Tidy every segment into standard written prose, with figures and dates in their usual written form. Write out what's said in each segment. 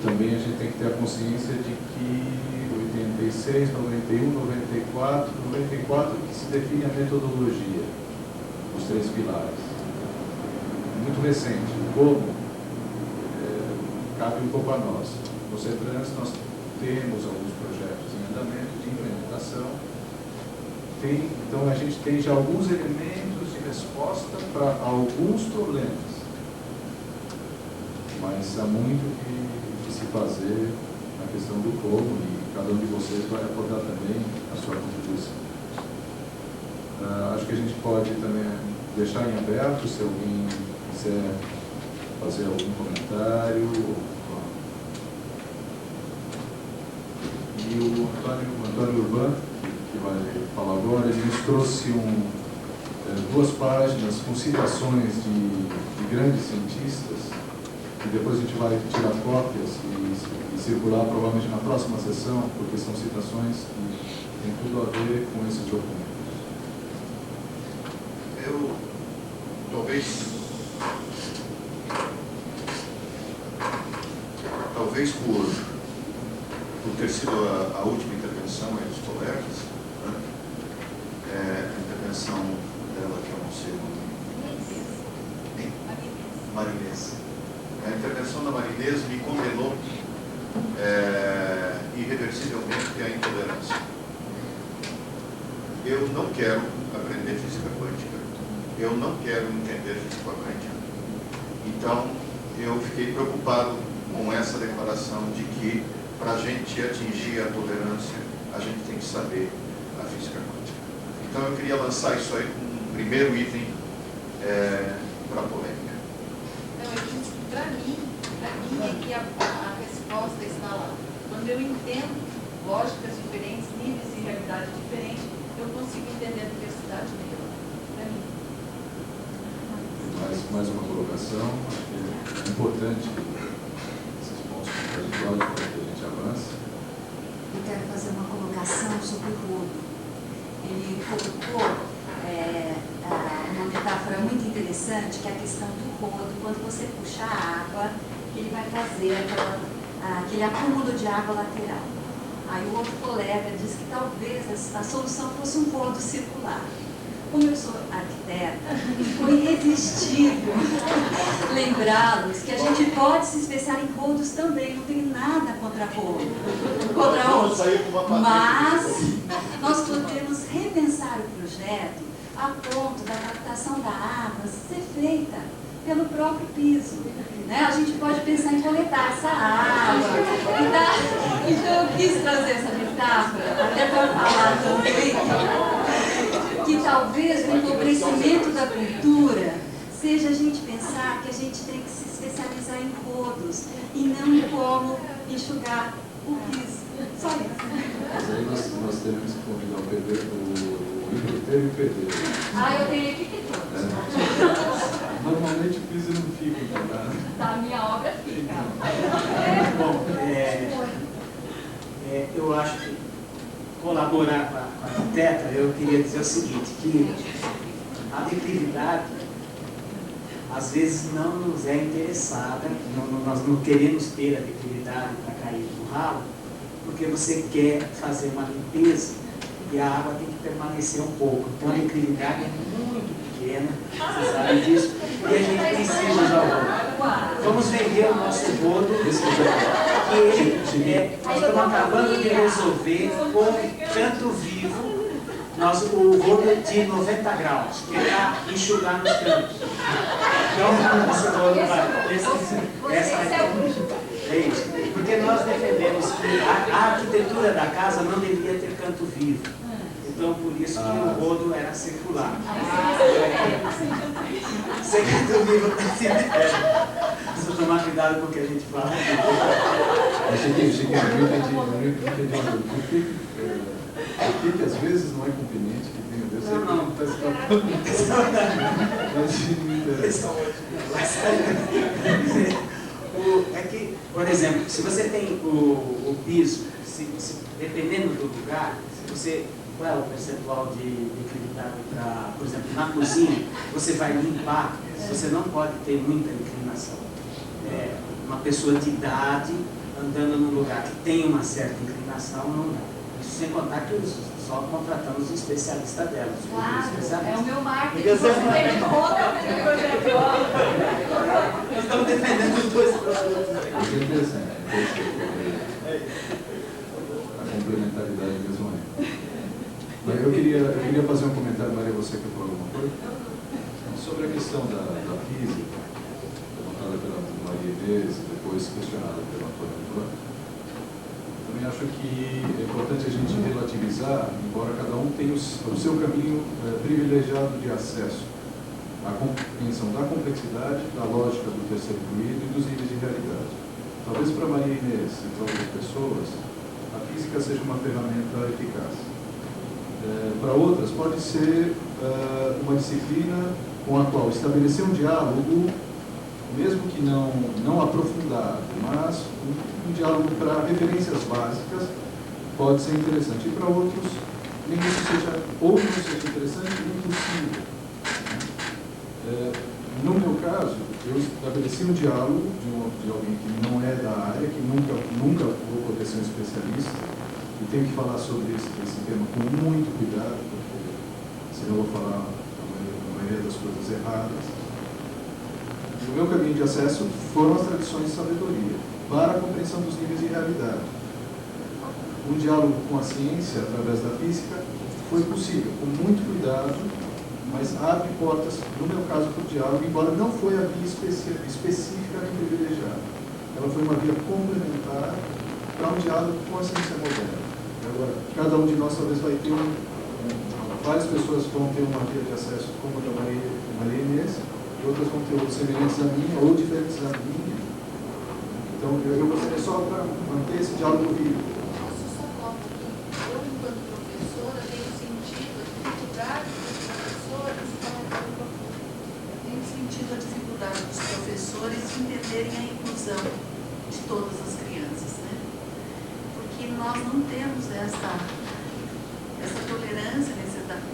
também a gente tem que ter a consciência de que 86, 91, 94 que se define a metodologia, os 3 pilares. Muito recente, como cabe um pouco a nós. No CETRANS nós temos alguns projetos em andamento de implementação, então a gente tem já alguns elementos de resposta para alguns problemas, mas há muito que se fazer na questão do como, e cada um de vocês vai aportar também a sua contribuição. Acho que a gente pode também deixar em aberto, se alguém quiser fazer algum comentário. E o Antônio Urban, que vai falar agora, ele nos trouxe 2 páginas com citações de grandes cientistas, e depois a gente vai tirar cópias e circular provavelmente na próxima sessão, porque são citações que têm tudo a ver com esses documentos. Eu, talvez por ter sido a última intervenção aí dos colegas, né? A intervenção dela, que eu não sei o nome. Marinês. A intervenção da Marinês me condenou irreversivelmente à intolerância. Eu não quero aprender física quântica. Eu não quero entender física quântica. Então, eu fiquei preocupado com essa declaração de que, para a gente atingir a tolerância, a gente tem que saber a física quântica. Então, eu queria lançar isso aí como um primeiro item para a polêmica. Não, eu disse que, para mim é que a resposta está lá. Quando eu entendo lógicas diferentes, níveis de realidade diferentes, eu consigo entender a diversidade dela. Para mim. Mais uma colocação, acho que é importante esses pontos contraditórios para que a gente avance. Eu quero fazer uma colocação sobre o rodo. Ele colocou uma metáfora muito interessante, que é a questão do rodo. Quando você puxa a água, ele vai fazer aquele acúmulo de água lateral. Aí o outro colega disse que talvez a solução fosse um rodo circular. Como eu sou arquiteta, foi irresistível lembrá-los que a gente pode se especializar em rodos também, não tenho nada contra rodos, mas nós podemos repensar o projeto a ponto da captação da água ser feita pelo próprio piso. Né? A gente pode pensar em coletar essa água. Então eu quis trazer essa metáfora, até para falar também que talvez o empobrecimento da cultura seja a gente pensar que a gente tem que se especializar em rodos e não em como enxugar o piso. Só isso. Mas aí nós temos que convidar o pedreiro, o empreiteiro e o pedreiro. Eu tenho equipe toda. Normalmente o piso não fica encantado. Da minha obra fica. Bom, eu acho que colaborar com a arquiteta, eu queria dizer o seguinte, que a declividade às vezes não nos é interessada, nós não queremos ter a declividade para cair no ralo, porque você quer fazer uma limpeza e a água tem que permanecer um pouco. Então a declividade é muito pequena, vocês sabem disso, e a gente precisa usar o rodo. Vamos vender o nosso rodo, que nós estamos acabando de resolver com canto vivo, o rodo de 90 graus, que é para enxugar nos cantos. Então, esse rodo vai. É isso. Porque nós defendemos que a arquitetura da casa não deveria ter canto vivo. Então, por isso que o rodo era circular. Sem canto vivo, precisa tomar cuidado com o que a gente fala. Chiquinho, eu não entendi. Por que às vezes não é conveniente que tenha Deus? Não. Está escapando. É que, por exemplo, se você tem o piso, dependendo do lugar, qual é o percentual de inclinação para, por exemplo, na cozinha, você vai limpar, você não pode ter muita inclinação. Uma pessoa de idade, andando num lugar que tem uma certa inclinação, não dá. Isso sem contar que só contratamos o especialista dela. Claro, é o meu marketing. Porque Você tem conta, nós estamos defendendo os dois produtos. Isso é interessante. A complementaridade mesmo é. Mas eu queria fazer um comentário, Maria, você quer falar alguma coisa? Sobre a questão da física, levantada pela Maria Inês e depois questionada pela Antônia. Também acho que é importante a gente relativizar, embora cada um tenha o seu caminho privilegiado de acesso à compreensão da complexidade, da lógica do terceiro fluido e dos níveis de realidade. Talvez para Maria Inês e para outras pessoas, a física seja uma ferramenta eficaz. Para outras, pode ser uma disciplina com a qual estabelecer um diálogo, mesmo que não aprofundado, mas um diálogo para referências básicas pode ser interessante. E para outros, nem isso seja, ou não seja interessante, nem possível. No meu caso, eu estabeleci um diálogo de alguém que não é da área, que nunca vou poder ser um especialista, e tenho que falar sobre esse tema com muito cuidado, porque senão eu vou falar a maioria das coisas erradas. O meu caminho de acesso foram as tradições de sabedoria, para a compreensão dos níveis de realidade. Um diálogo com a ciência, através da física, foi possível, com muito cuidado, mas abre portas, no meu caso, para o diálogo, embora não foi a via específica nem privilegiada. Ela foi uma via complementar para um diálogo com a ciência moderna. Agora, cada um de nós talvez vai ter várias pessoas vão ter uma via de acesso como a da Maria Inês, e outras vão ter outros semelhantes à minha ou diferentes da minha. Então, eu gostaria só para manter esse diálogo vivo. Posso só falar um pouquinho? Eu, enquanto professora, tenho sentido a dificuldade dos professores, dos professores entenderem a inclusão de todas as crianças, né? Porque nós não temos essa tolerância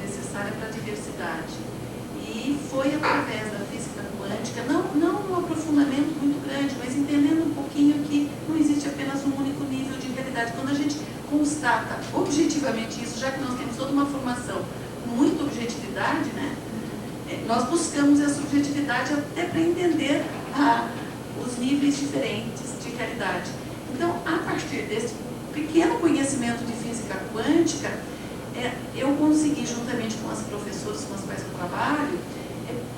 necessária para a diversidade. E foi através da física quântica, não um aprofundamento muito grande, mas entendendo um pouquinho que não existe apenas um único nível de realidade. Quando a gente constata objetivamente isso, já que nós temos toda uma formação com muita objetividade, né? Nós buscamos essa objetividade até para entender os níveis diferentes de realidade. Então, a partir desse pequeno conhecimento de física quântica, eu consegui, juntamente com as professoras com as quais eu trabalho,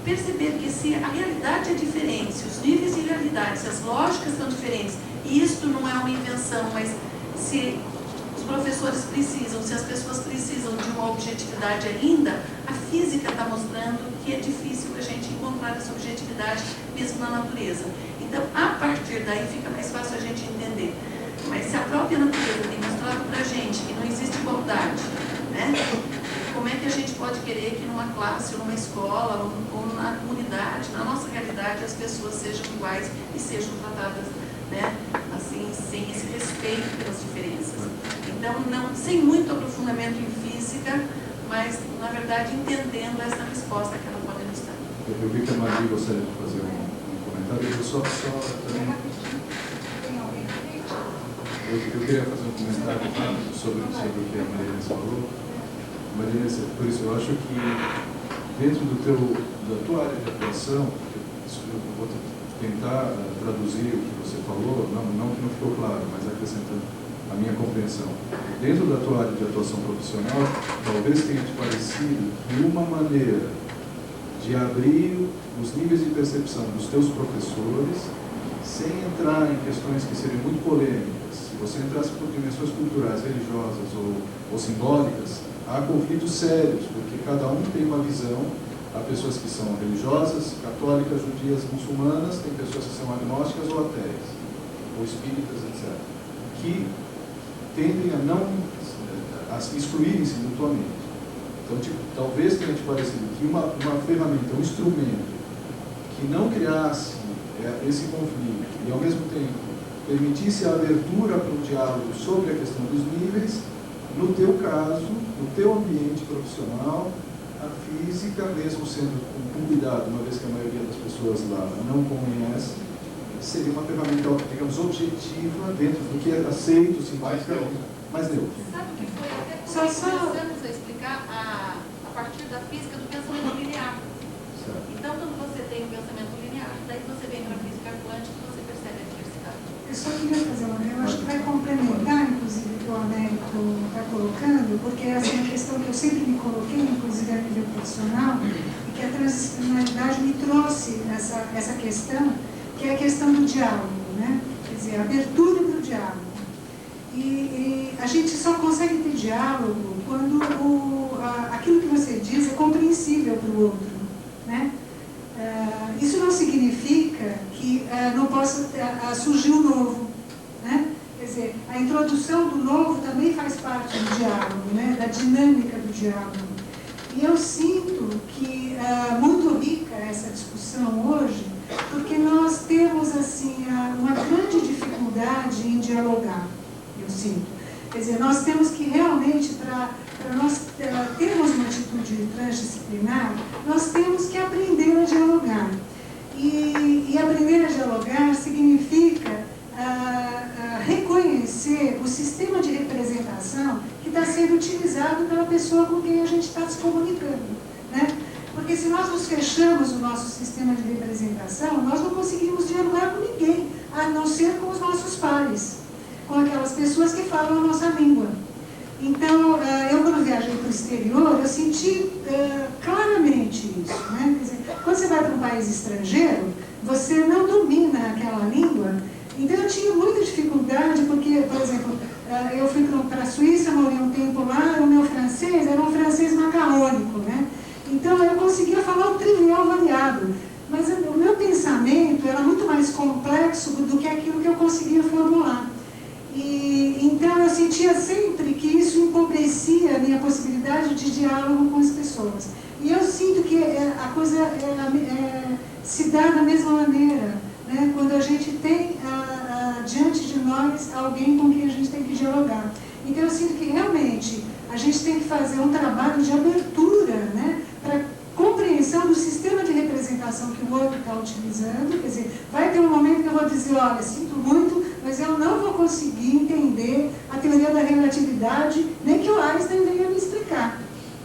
perceber que se a realidade é diferente, se os níveis de realidade, se as lógicas são diferentes, e isto não é uma invenção, mas se os professores precisam, se as pessoas precisam de uma objetividade ainda, a física está mostrando que é difícil a gente encontrar essa objetividade mesmo na natureza. Então, a partir daí fica mais fácil a gente entender. Mas se a própria natureza tem mostrado para a gente que não existe igualdade, né? Como é que a gente pode querer que numa classe, ou numa escola, ou na comunidade, na nossa realidade, as pessoas sejam iguais e sejam tratadas, né, assim, sem esse respeito pelas diferenças? Então, sem muito aprofundamento em física, mas, na verdade, entendendo essa resposta que ela pode nos dar. Eu vi que a Maria gostaria de fazer um comentário, eu só também... Eu queria fazer um comentário sobre o que a Maria Inês falou. Maria Inês, por isso eu acho que dentro da tua área de atuação, eu vou tentar traduzir o que você falou, não que não ficou claro, mas acrescentando a minha compreensão. Dentro da tua área de atuação profissional, talvez tenha te parecido que uma maneira de abrir os níveis de percepção dos teus professores, sem entrar em questões que seriam muito polêmicas, se você entrasse por dimensões culturais, religiosas ou simbólicas, há conflitos sérios, porque cada um tem uma visão. Há pessoas que são religiosas, católicas, judias, muçulmanas, tem pessoas que são agnósticas ou ateias, ou espíritas, etc., que tendem a excluírem-se mutuamente. Então, talvez tenha te parecido que uma ferramenta, um instrumento que não criasse esse conflito e, ao mesmo tempo, permitisse a abertura para o diálogo sobre a questão dos níveis, no teu caso, no teu ambiente profissional, a física, mesmo sendo com cuidado, uma vez que a maioria das pessoas lá não conhece, seria uma ferramenta, digamos, objetiva, dentro do que é aceito cientificamente, mais neutro. Sabe o que foi? Até Só- começamos a explicar a partir da física do pensamento linear. Certo. Então, quando você tem o pensamento linear, daí você vem para a física quântica e você percebe a diversidade. Eu só queria fazer uma pergunta, eu acho que vai complementar, inclusive, o que o Américo está colocando, porque essa é uma questão que eu sempre me coloquei, inclusive a nível profissional, e que a transdisciplinaridade me trouxe essa questão, que é a questão do diálogo, né? Quer dizer, a abertura para o diálogo. E a gente só consegue ter diálogo quando aquilo que você diz é compreensível para o outro, né? Isso não significa que não possa surgir o novo, né? Quer dizer, a introdução do novo também faz parte do diálogo, né? Da dinâmica do diálogo. E eu sinto que muito rica essa discussão hoje, porque nós temos assim uma grande dificuldade em dialogar, eu sinto. Quer dizer, nós temos que realmente, para nós termos uma atitude transdisciplinar, nós temos que aprender a dialogar. E aprender a dialogar significa reconhecer o sistema de representação que está sendo utilizado pela pessoa com quem a gente está se comunicando, né? Porque se nós nos fechamos no nosso sistema de representação, nós não conseguimos dialogar com ninguém, a não ser com os nossos pares, com aquelas pessoas que falam a nossa língua. Então, eu quando viajei para o exterior, eu senti claramente isso, né? Quer dizer, quando você vai para um país estrangeiro, você não domina aquela língua. Então, eu tinha muita dificuldade, porque, por exemplo, eu fui para a Suíça, morei um tempo lá, o meu francês era um francês macarrônico, né? Então, eu conseguia falar o trivial variado, mas o meu pensamento era muito mais complexo do que aquilo que eu conseguia formular. Então, eu sentia sempre que isso empobrecia a minha possibilidade de diálogo com as pessoas. E eu sinto que a coisa se dá da mesma maneira, né? Quando a gente tem diante de nós alguém com quem a gente tem que dialogar. Então, eu sinto que realmente a gente tem que fazer um trabalho de abertura, né? Para compreensão do sistema de representação que o outro está utilizando. Quer dizer, vai ter um momento que eu vou dizer, olha, sinto muito, mas eu não vou conseguir entender a teoria da relatividade, nem que o Einstein venha me explicar,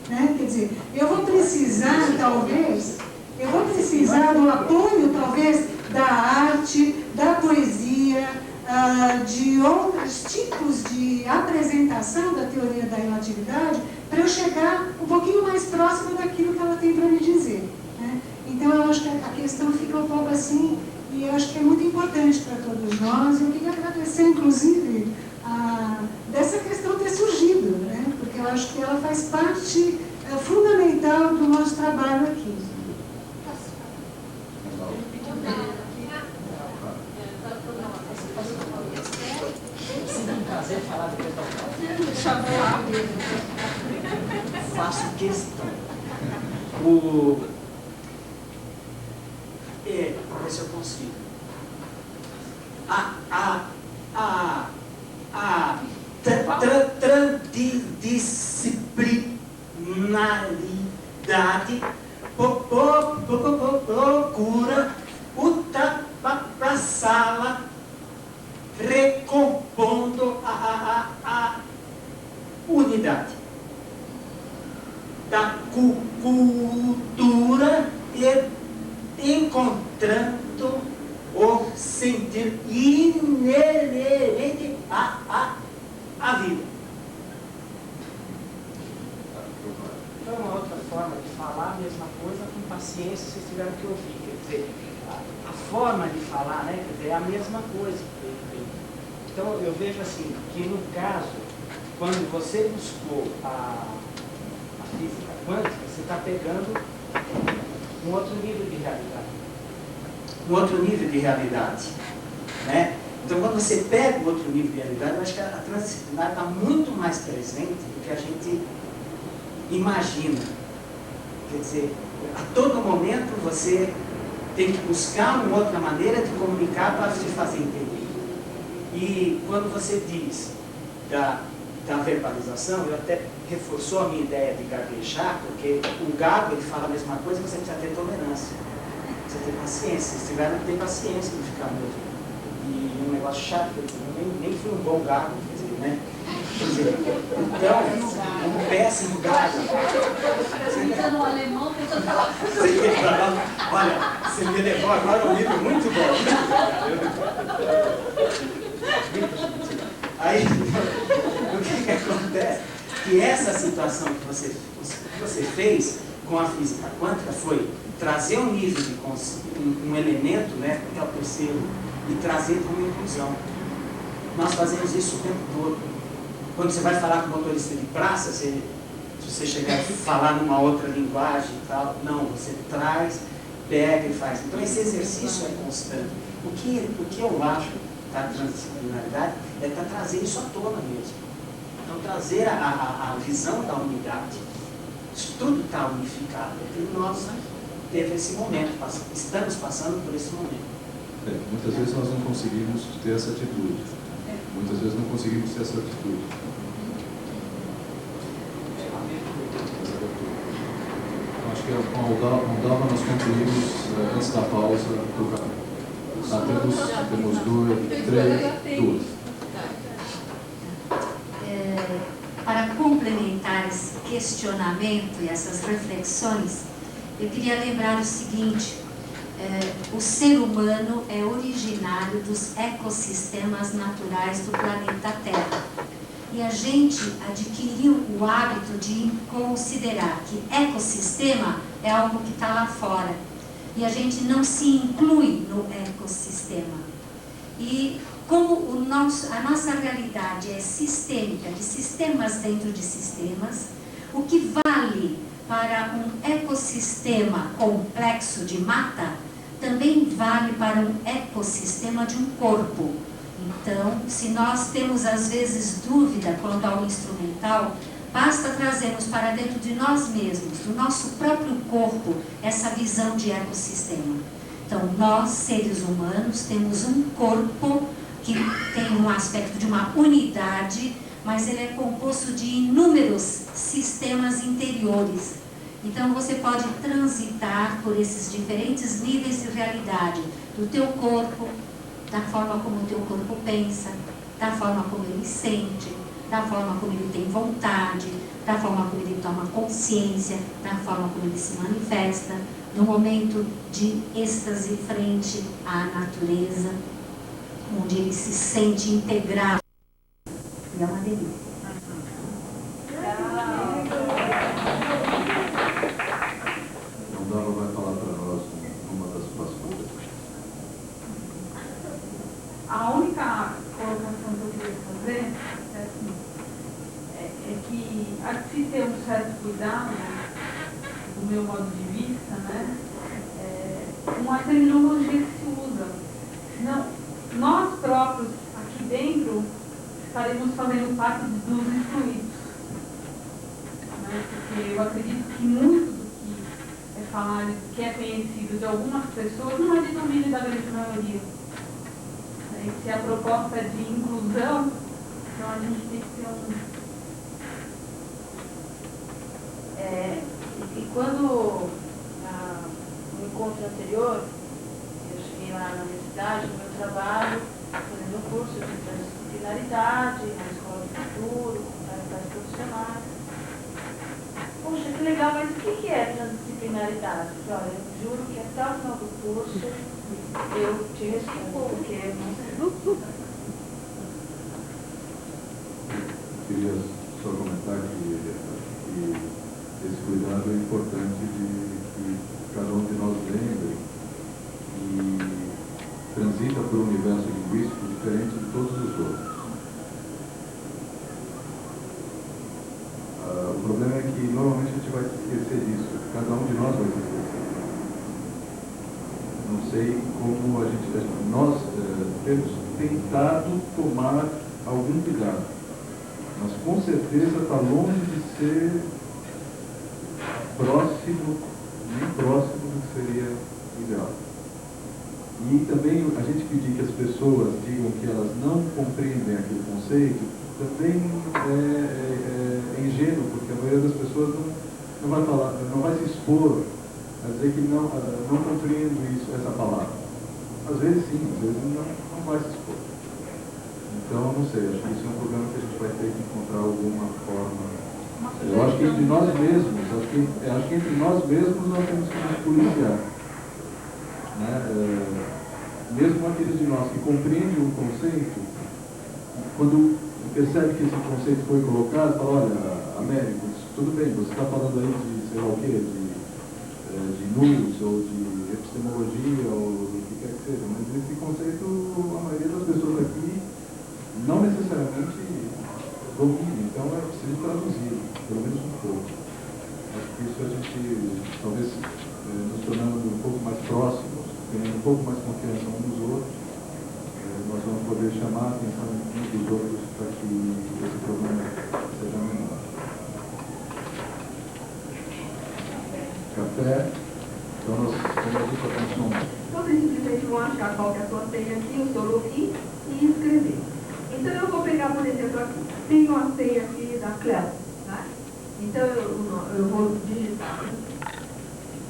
né? Quer dizer, eu vou precisar, talvez, do apoio, talvez, da arte, da poesia, de outros tipos de apresentação da teoria da relatividade, para eu chegar um pouquinho mais próximo daquilo que ela tem para me dizer, né? Então, eu acho que a questão fica um pouco assim, e eu acho que é muito importante para todos nós. Eu queria agradecer, inclusive, dessa questão ter surgido, né? Porque eu acho que ela faz parte fundamental do nosso trabalho aqui. Prazer falar depois da faço questão. Vamos ver se eu consigo. Transdisciplinaridade procura ultrapassá-la, recompondo a unidade da cultura e encontrando o sentido inerente à vida. Foi uma outra forma de falar a mesma coisa com paciência, vocês tiveram que ouvir. Quer dizer, a forma de falar, né, quer dizer, é a mesma coisa. Então, eu vejo assim, que no caso, quando você buscou a física quântica, você está pegando um outro nível de realidade. Um outro nível de realidade, né? Então, quando você pega um outro nível de realidade, eu acho que a transdisciplinar está muito mais presente do que a gente imagina. Quer dizer, a todo momento você tem que buscar uma outra maneira de comunicar para se fazer entender. E quando você diz da verbalização, eu até reforçou a minha ideia de gaguejar, porque o gago ele fala a mesma coisa, você precisa ter tolerância. Você ter paciência. Vocês tiveram que ter paciência de ficar mesmo. E um negócio chato, eu nem fui um bom gado, quer dizer, né? Quer dizer, então, um péssimo gado. Tentando um alemão, tentando falar. Olha, você me levou agora a um nível muito bom. Aí, o que acontece? Que essa situação que você fez com a física quântica foi trazer um nível de um elemento, né, que é o terceiro, e trazer para uma inclusão. Nós fazemos isso o tempo todo. Quando você vai falar com o motorista de praça, se você chegar a falar numa outra linguagem e tal, não, você traz, pega e faz. Então esse exercício é constante. O que eu acho da transdisciplinaridade é trazer isso à tona mesmo. Então trazer a visão da unidade. Isso tudo está unificado. E nós teve esse momento, estamos passando por esse momento. Muitas vezes nós não conseguimos ter essa atitude. Muitas vezes não conseguimos ter essa atitude. Acho que com a Aldava nós concluímos antes da pausa do canal. Temos duas. Para complementar esse questionamento e essas reflexões, eu queria lembrar o seguinte: o ser humano é originário dos ecossistemas naturais do planeta Terra. E a gente adquiriu o hábito de considerar que ecossistema é algo que está lá fora. E a gente não se inclui no ecossistema. E como a nossa realidade é sistêmica, de sistemas dentro de sistemas, o que vale para um ecossistema complexo de mata, também vale para um ecossistema de um corpo. Então, se nós temos às vezes dúvida quanto ao instrumental, basta trazermos para dentro de nós mesmos, do nosso próprio corpo, essa visão de ecossistema. Então, nós, seres humanos, temos um corpo que tem um aspecto de uma unidade, mas ele é composto de inúmeros sistemas interiores. Então, você pode transitar por esses diferentes níveis de realidade do teu corpo, da forma como o teu corpo pensa, da forma como ele sente, da forma como ele tem vontade, da forma como ele toma consciência, da forma como ele se manifesta, no momento de êxtase frente à natureza, onde ele se sente integrado. E é uma delícia. Aldava vai falar para nós uma das próximas. A única colocação que eu queria fazer é assim, é que há de se ter um certo cuidado, do meu modo de vista, né, com a terminologia que se usa. Senão, nós próprios, aqui dentro, estaremos fazendo parte dos excluídos. Né, porque eu acredito que muito do que é falado, do que é conhecido de algumas pessoas, não é de domínio da grande maioria. E se a proposta é de inclusão, então a gente tem que ter E quando, no encontro anterior, eu cheguei lá na universidade, no meu trabalho, fazendo um curso de transdisciplinaridade, na Escola do Futuro, com tarefas profissionais. Poxa, que legal, mas o que é transdisciplinaridade? Olha, eu juro que até o final do curso eu te respondo, porque eu não sei. Queria só comentar que esse cuidado é importante de que cada um de nós lembre e transita por um universo linguístico diferente de todos os outros. O problema é que normalmente a gente vai se esquecer disso. Cada um de nós vai se esquecer. Não sei como nós temos tentado tomar algum cuidado, mas com certeza está longe de ser próximo, nem próximo do que seria ideal. E também a gente pedir que as pessoas digam que elas não compreendem aquele conceito, também é ingênuo, porque a maioria das pessoas não vai falar, não vai se expor a dizer que não compreendo isso, essa palavra. Às vezes sim, às vezes não vai se expor. Então, não sei, acho que isso é um problema que a gente vai ter que encontrar alguma forma. Eu acho que entre nós mesmos, acho que entre nós mesmos nós temos que nos policiar. Né? Mesmo aqueles de nós que compreendem o conceito, quando percebe que esse conceito foi colocado, fala, olha, Américo, tudo bem, você está falando aí de, sei lá o quê, de nous, ou de epistemologia, ou do que quer que seja, mas esse conceito, a maioria das pessoas aqui não necessariamente domina, então é preciso traduzir, pelo menos um pouco. Acho que isso a gente, talvez, nos tornando um pouco mais próximos, tendo um pouco mais confiança uns nos outros, nós vamos poder chamar a atenção uns dos outros para que esse problema seja menor. Café. Então nós temos aqui para consumir. Vocês simplesmente vão achar qual que é a sua senha aqui, o seu login e escrever. Então eu vou pegar, por exemplo, aqui. Tenho a senha aqui da Cleo. Tá? Então eu vou digitar.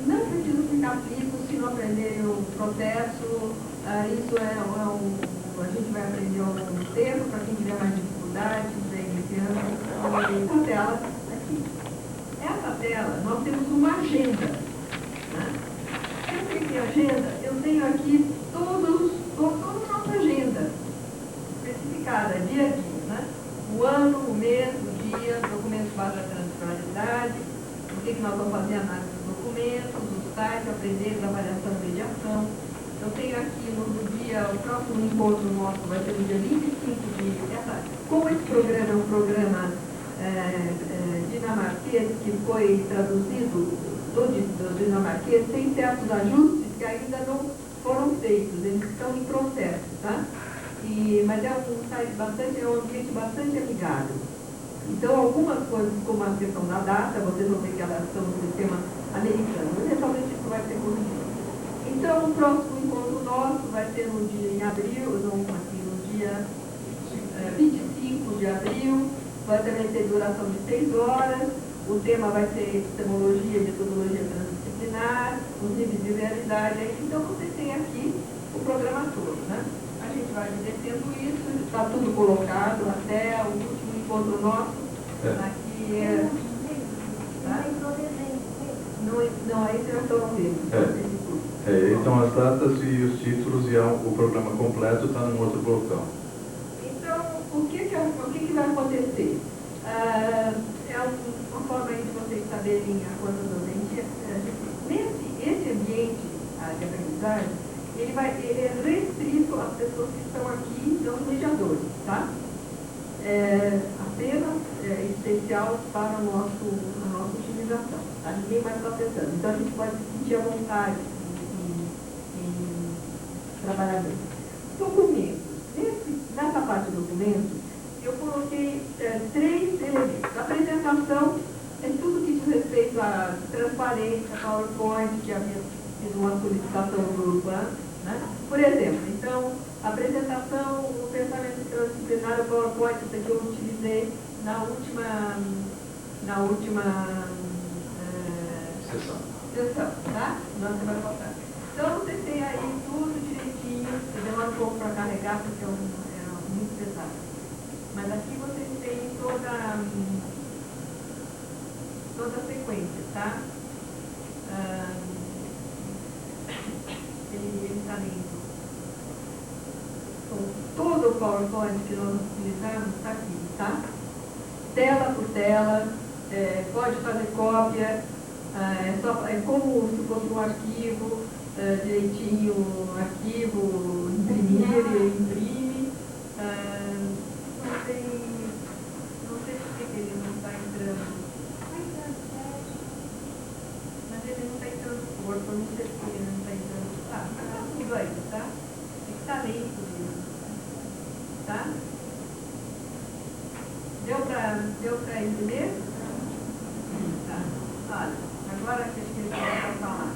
Não preciso ficar aflito se não aprenderem o processo. Isso a gente vai aprender ao longo do tempo, para quem tiver mais dificuldade, estiver iniciando. Essa tela aqui. Essa tela, nós temos uma agenda. Né? Eu tenho agenda, eu tenho aqui toda a nossa agenda, especificada dia a dia. Né? O ano, o mês, o dia, documentos base da transversalidade, o que nós vamos fazer, análise dos documentos, os sites, aprender, avaliação e mediação. Eu tenho aqui no dia, o próximo encontro nosso vai ser no dia 25 como esse programa é um programa dinamarquês, que foi traduzido do dinamarquês, tem certos ajustes que ainda não foram feitos, eles estão em processo, tá? Mas é um site é um ambiente bastante amigável. Então, algumas coisas, como a questão da data, vocês vão ver que elas são no sistema americano, eventualmente isso vai ser corrigido. Então, o próximo encontro nosso vai ser no dia em abril, no dia 25 de abril, vai também ter duração de 6 horas, o tema vai ser epistemologia e metodologia transdisciplinar, os níveis de realidade. Então, você tem aqui o programa todo, né? A gente vai descendo isso, está tudo colocado até o último encontro nosso, aqui tá? Não, esse eu estou vendo. Então as datas e os títulos e o programa completo está num outro blocão. Então, o que vai acontecer? É uma forma aí de vocês saberem a coisa do ambiente. Esse ambiente de aprendizagem, ele é restrito às pessoas que estão aqui, são os mediadores, tá? Apenas especial para a nossa utilização, tá? Ninguém mais está acessando. Então a gente pode se sentir à vontade em trabalhar nisso. Documentos. Nessa parte do documento, eu coloquei 3 elementos. A apresentação é tudo que diz respeito à transparência, PowerPoint, que havia sido uma solicitação do Urban, né? Por exemplo, então, a apresentação, o pensamento transdisciplinar, o PowerPoint, isso que eu utilizei na última sessão, tá? Na semana passada. Então, você tem aí tudo direitinho, você demora um pouco para carregar, porque é muito pesado. Mas aqui vocês têm toda a sequência, tá? Ele está lindo. Então, todo o PowerPoint que nós utilizamos está aqui, tá? Tela por tela, pode fazer cópia, é como se fosse um arquivo, direitinho, arquivo, imprimir, ele imprime. Não sei por que ele não está entrando. Mas ele não está entrando no corpo, eu não sei por que ele não está entrando. Está tudo aí, tá? Tem que estar lento mesmo. Tá? Deu para entender? Tá. Olha, agora que a gente vai falar.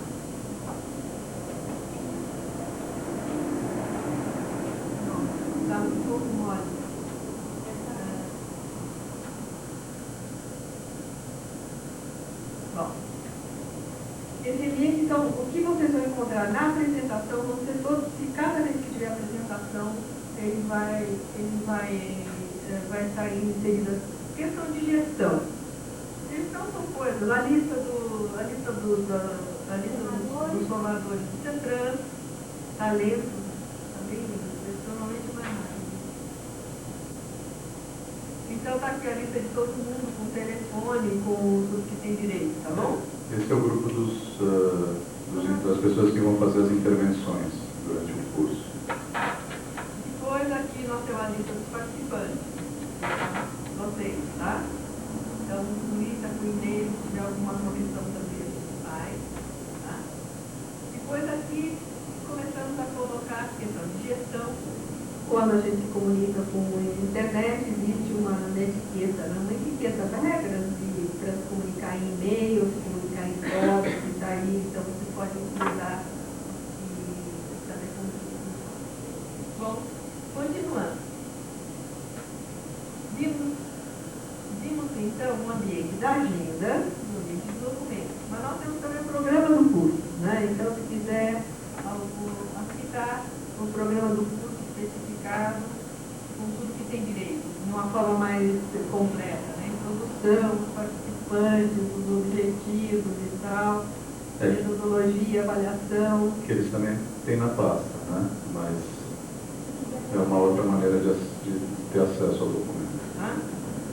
Está um pouco mole. Bom, esse ambiente, então, Então, o que vocês vão encontrar na apresentação, vão ser todos, se cada vez que tiver apresentação, ele vai estar inserida questão de gestão. Gestão são coisas, a lista dos formadores do CETRAN, talentos, normalmente mais rápido. Então está aqui a lista de todo mundo, com telefone, com tudo que tem direito, tá bom? Esse é o grupo das pessoas que vão fazer as intervenções durante o curso. Depois aqui nós temos a lista dos participantes. Vocês, tá? Então, lista com e-mail, se tiver alguma correção também a gente faz. Tá? Depois aqui começamos a colocar a questão de gestão. Quando a gente se comunica com a internet, existe uma etiqueta, uma etiqueta de regras para se comunicar em e-mail, se comunicar em fotos, que está aí, então você pode utilizar e saber como. Bom, continuando. Vimos então um ambiente da agenda, um ambiente de documentos, mas nós temos também o programa do curso, né? Então, se quiser citar o programa do curso especificado com tudo que tem direito, de uma forma mais completa, né? Introdução, os participantes, os objetivos e tal, metodologia, avaliação. Que eles também têm na pasta, né? Mas é uma outra maneira de ter acesso ao documento. Tá?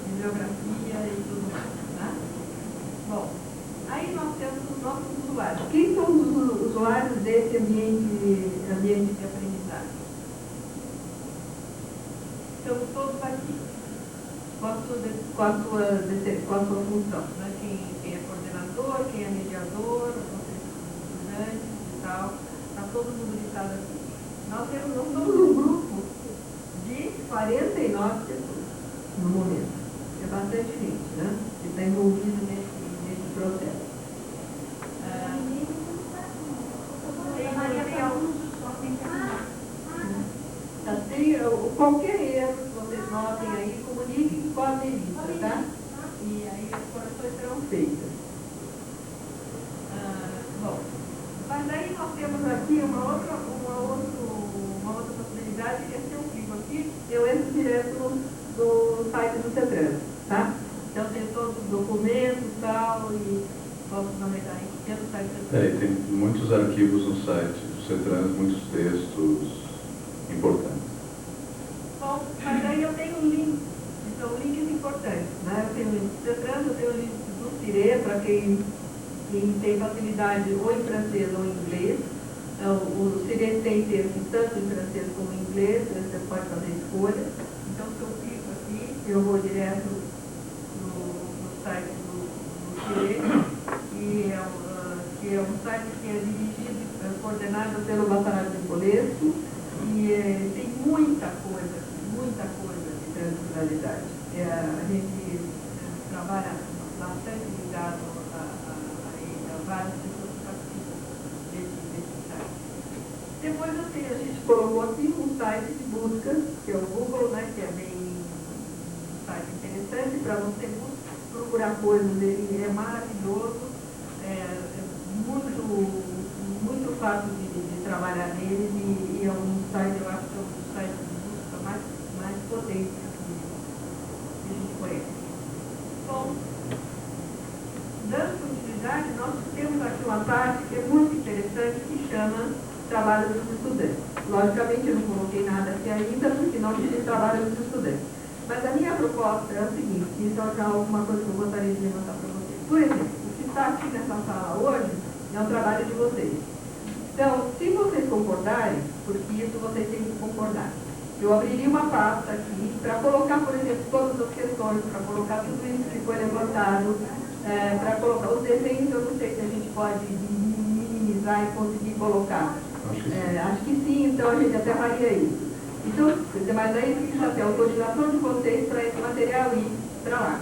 Bibliografia e tudo mais. Tá? Bom, aí nós temos os nossos usuários. Quem são os usuários desse ambiente de aprendizagem? Estamos todos aqui, com a sua função. Né? Quem é coordenador, quem é mediador, vocês estudantes e tal, está todo mundo listado aqui. Nós somos um grupo de 49 pessoas no momento. É bastante gente, né? Que está envolvida nesse processo. Qualquer erro que vocês notem aí, comuniquem com a Melissa, tá? E aí as correções serão feitas. Bom, mas aí nós temos aqui uma outra possibilidade, que é se eu clico aqui, eu entro direto no site do CETRAN, tá? Então tem todos os documentos e tal, e posso navegar pelo site do CETRAN. E tem muitos arquivos no site do CETRAN, muitos textos importantes. Bom, mas aí eu tenho links, então links importantes, né? Eu tenho links do CETRAN, eu tenho links do CIRE, para quem tem facilidade ou em francês ou em inglês. Então, o CIRE tem textos tanto em francês como em inglês, você pode fazer escolha. Então, se eu clico aqui, eu vou direto no site do CIRE, que é um site que é dirigido, coordenado pelo Bacharel de Polesco, e tem muita coisa de transculturalidade. A gente trabalha bastante ligado a várias pessoas que participam desse site. Depois, assim, a gente colocou aqui um site de busca, que é o Google, né, que é bem um site interessante para você procurar coisas. Ele é maravilhoso, muito fácil de trabalhar nele, e é um site, eu acho que é um dos sites de busca mais potentes que a gente conhece. Bom, dando continuidade, nós temos aqui uma parte que é muito interessante, que chama Trabalho dos Estudantes. Logicamente, eu não coloquei nada aqui ainda, porque não existe Trabalho dos Estudantes. Mas a minha proposta é o seguinte, isso é alguma coisa que eu gostaria de levantar para vocês. Por exemplo, o que está aqui nessa sala hoje é o trabalho de vocês. Então, se vocês concordarem, porque isso vocês têm que concordar, eu abriria uma pasta aqui para colocar, por exemplo, todas as questões, para colocar tudo isso que foi levantado, para colocar os desenhos. Eu não sei se a gente pode minimizar e conseguir colocar. Acho que sim, então a gente até faria isso. Então, mas aí precisa ter a autorização de vocês para esse material ir para lá.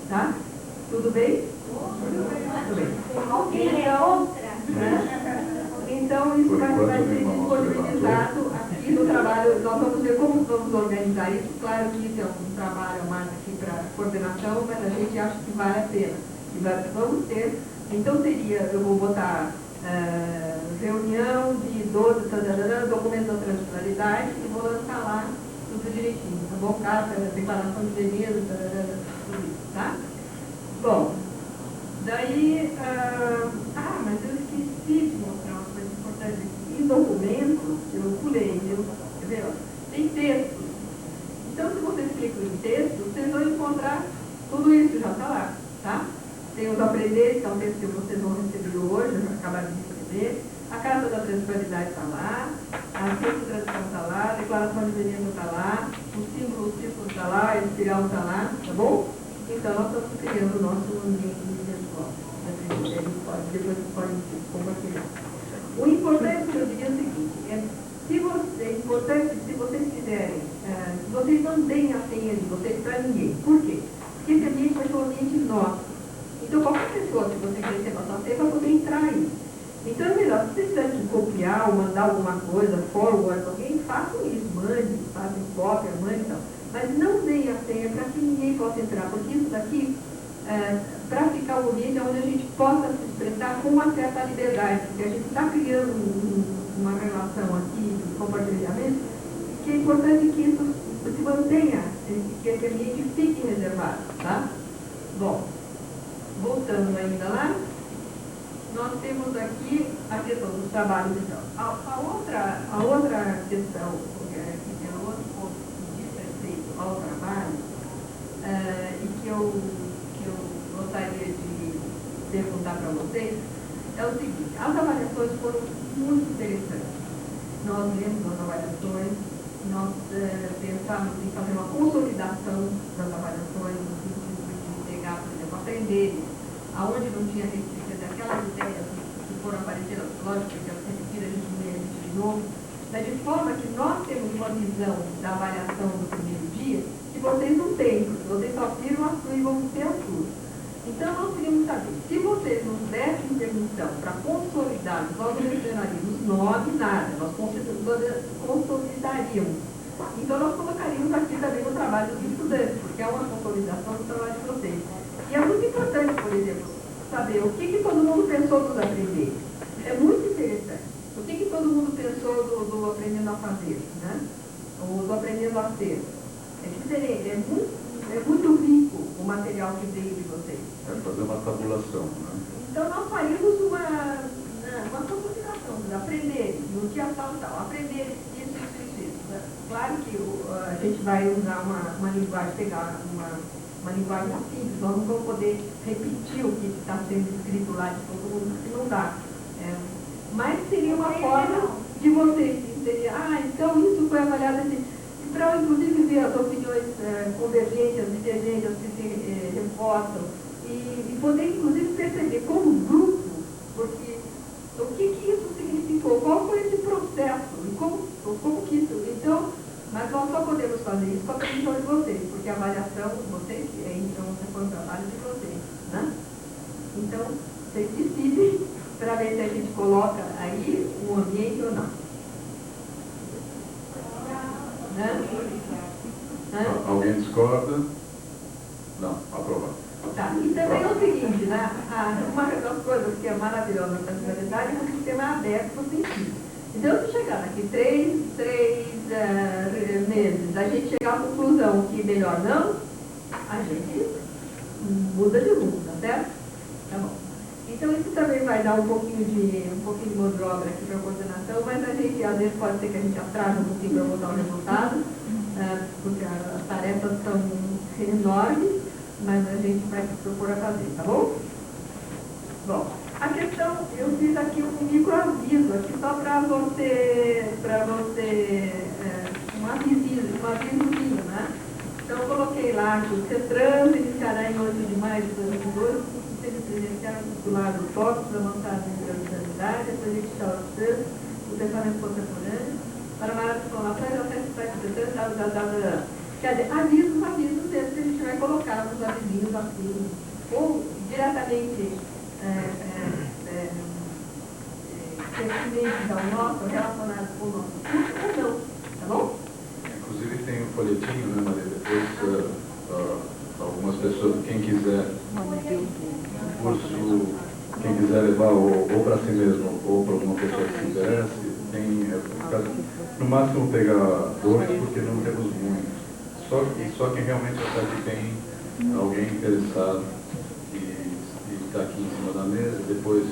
Tá? Tudo bem? Tudo bem. Então, isso vai ser disponibilizado aqui no trabalho. Nós vamos ver como vamos organizar isso. Claro que isso é um trabalho mais aqui para coordenação, mas a gente acha que vale a pena. E vamos ter. Então, eu vou botar reunião de 12, documento da transitoridade, e vou lançar lá tudo direitinho, tá bom? Carta, declaração de veneza, tudo isso, tá? Bom, daí, mas eu esqueci de mostrar uma coisa importante aqui. Em documentos, eu pulei, viu? Quer ver? Ó, tem textos. Então, se vocês clicam em texto, vocês vão encontrar tudo isso, já está lá, tá? Tem os aprenderes, que é um texto que vocês vão receber hoje, já acabaram de receber. A Carta da Transitoridade está lá, a Ciência de Tradição está lá, a Declaração de Veneza está lá, o símbolo está lá, a espiral está lá, tá bom? Então, nós estamos criando o nosso ambiente virtual. Depois pode compartilhar. O importante, eu diria o seguinte, é importante se vocês quiserem, vocês não deem a senha de vocês para ninguém. Por quê? Porque esse ambiente vai ser um ambiente nosso. Então, qualquer pessoa que você quer receber a sua senha vai poder entrar aí. Então, é melhor, se vocês tiverem que copiar ou mandar alguma coisa, forward para alguém, façam isso, mandem, fazem cópia, mandem e tal. Mas não deem a senha para que ninguém possa entrar, porque isso daqui, para ficar um ambiente onde a gente possa se expressar com uma certa liberdade, porque a gente está criando uma relação aqui de compartilhamento, que é importante que isso se mantenha, que esse ambiente fique reservado, tá? Bom, voltando ainda lá, nós temos aqui a questão dos trabalhos. Então, a outra questão, que tem outro ponto de respeito ao trabalho, e que eu gostaria de perguntar para vocês, é o seguinte: as avaliações foram muito interessantes. Nós lemos as avaliações, nós pensamos em fazer uma consolidação das avaliações, no sentido de pegar, por exemplo, aprender, aonde não tinha restrita, aquelas ideias que foram aparecendo, lógico que elas repetiram, a gente não ia repetir de novo, mas de forma que nós temos uma visão da avaliação do primeiro dia que vocês não têm, porque vocês só viram a sua e vão ter a sua. Então, nós queríamos saber, se vocês nos dessem permissão para consolidar, nós não mencionaríamos nome, nada, nós consolidaríamos. Então, nós colocaríamos aqui também o trabalho dos estudantes, porque é uma consolidação do trabalho de vocês. E é muito importante, por exemplo, saber o que todo mundo pensou dos aprender. É muito interessante. O que todo mundo pensou do aprendendo a fazer, né? Ou do aprendendo a ser. É diferente, é muito rico o material que veio de vocês. É fazer uma tabulação, né? Então, nós faríamos uma consolidação, aprender, no dia tal, aprender isso. Claro que a gente vai usar uma linguagem, pegar uma linguagem simples, nós não vamos poder repetir o que está sendo escrito lá de todo mundo, porque não dá. Mas seria uma forma de vocês entenderem, então isso foi avaliado assim, para inclusive ver as opiniões convergentes, divergentes, que se reforçam, e poder inclusive perceber como grupo, porque o que isso significou, qual foi esse processo, e como que isso, então, mas nós só podemos fazer isso com a permissão de vocês, porque a avaliação de vocês, então, foi um trabalho de vocês, né? Então, vocês decidem para ver se a gente coloca aí um ambiente ou não. Né? Alguém discorda? Não, aprovado. Tá, e também é o seguinte, né? Uma das coisas que é maravilhosa na universidade é que o sistema é aberto para o científico. Então, se chegar daqui 3 meses, a gente chegar à conclusão que melhor não, a gente muda de rumo, tá certo? Tá bom. Então, isso também vai dar um pouquinho de mão de obra aqui para a coordenação, mas a gente, às vezes, pode ser que a gente atrase um pouquinho para botar o resultado, porque as tarefas são enormes, mas a gente vai propor a fazer, tá bom? Bom, a questão, eu fiz aqui um microaviso, aqui só para você um avisozinho, né? Então, eu coloquei lá que o CETRANS iniciará em 8 de maio de 2012, o Conselho Presidencial intitulado Tópicos Avançados em Universidade, a Projeto o Pensamento Contemporâneo, para maiores informações, acesse o site do CETRANS, quer dizer, avisos mesmo que a gente vai colocar nos avisinhos assim, ou diretamente pertinentes ao nosso, relacionados com o nosso curso, ou não, tá bom? Inclusive tem um folhetinho, né, Maria? Depois, algumas pessoas, quem quiser o curso, quem quiser levar ou para si mesmo pessoa que fizesse, no máximo pegar 2, porque não temos muitos. Só quem realmente já sabe que tem alguém interessado e está aqui em cima da mesa, depois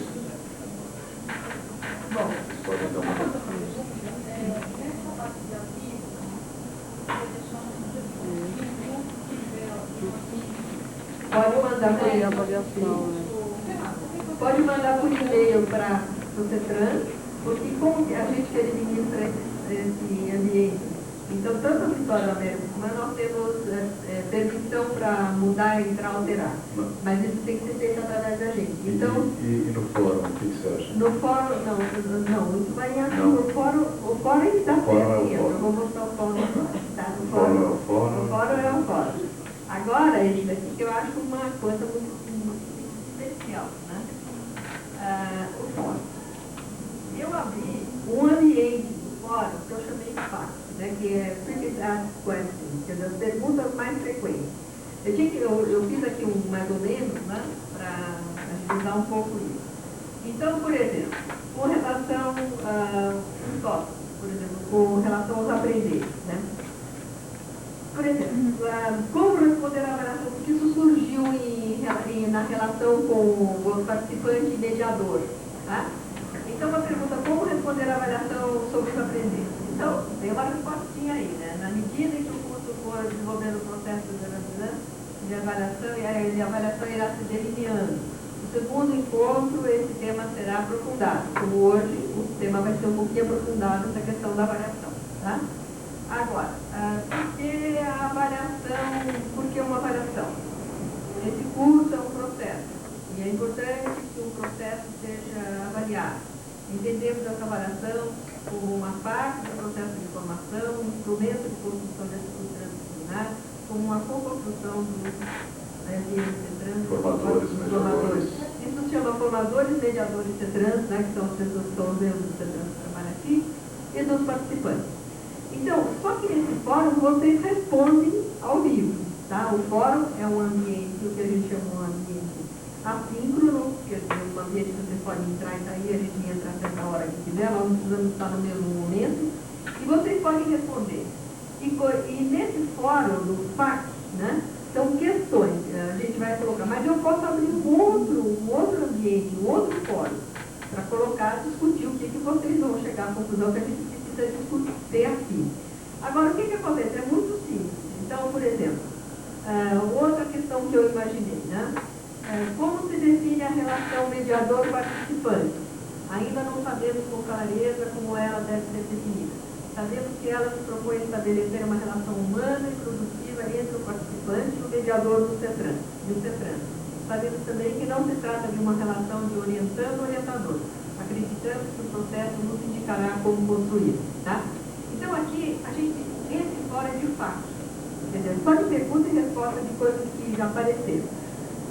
vocês podem dar uma olhada. Pode mandar por e-mail, pode mandar por e-mail para o CETRAN, porque como a gente que administra esse ambiente, então tanto a Vitória da América, mas nós temos permissão para mudar, entrar, alterar. Mas isso tem que ser feito através da gente. Então, E no fórum, o que você acha? no fórum, não, isso vai assim, o fórum está certo. Eu vou mostrar o fórum agora. Tá? O fórum é o fórum. Agora, isso aqui que eu acho uma coisa muito especial, né? O fórum. Eu abri um ambiente do fórum que eu chamei de FAQ, né? Que é Frequent Asked Questions, que é as perguntas mais frequentes. Eu fiz aqui mais ou menos, né? Para agilizar um pouco isso. Então, por exemplo, com relação por exemplo, com relação aos aprender, né? Por exemplo, como responder à avaliação? Porque isso surgiu na relação com o participante mediador. Tá? Então, uma pergunta, como responder à avaliação sobre os aprendentes? Então, tem uma respostinha aí, né? Na medida em que o curso for desenvolvendo o processo de avaliação, e a avaliação irá se delineando. No segundo encontro, esse tema será aprofundado. Como hoje, o tema vai ser um pouquinho aprofundado, essa questão da avaliação. Tá? Agora, por que a avaliação? Por que uma avaliação? Esse curso é um processo, e é importante que o processo seja avaliado. Entendemos essa avaliação como uma parte do processo de formação, um instrumento de construção da estrutura transdisciplinar, como uma co-construção dos formadores. Isso se chama formadores, mediadores CETRANS, né, que são as pessoas que são os membros do CETRANS que trabalham aqui, e dos participantes. Então, só que nesse fórum vocês respondem ao vivo, tá? O fórum é um ambiente, o que a gente chama de um ambiente assíncrono, quer dizer, um ambiente que vocês podem entrar e sair, a gente entra a certa hora que quiser, nós não precisamos estar no mesmo momento, e vocês podem responder. E nesse fórum, no FAQ, né, são questões, a gente vai colocar, mas eu posso abrir um outro ambiente, um outro fórum, para colocar, discutir o que vocês vão chegar à conclusão que a gente precisa discutir aqui. Agora, o que acontece? É muito simples. Então, por exemplo, outra questão que eu imaginei, né? Como se define a relação mediador-participante? Ainda não sabemos com clareza como ela deve ser definida. Sabemos que ela se propõe a estabelecer uma relação humana e produtiva entre o participante e o mediador do CETRAN. Sabemos também que não se trata de uma relação de orientando-orientador. Acreditamos que o processo nos indicará como construir. Tá? Então, aqui, esse fórum é de fato. Entendeu? Só de pergunta e resposta de coisas que já apareceram.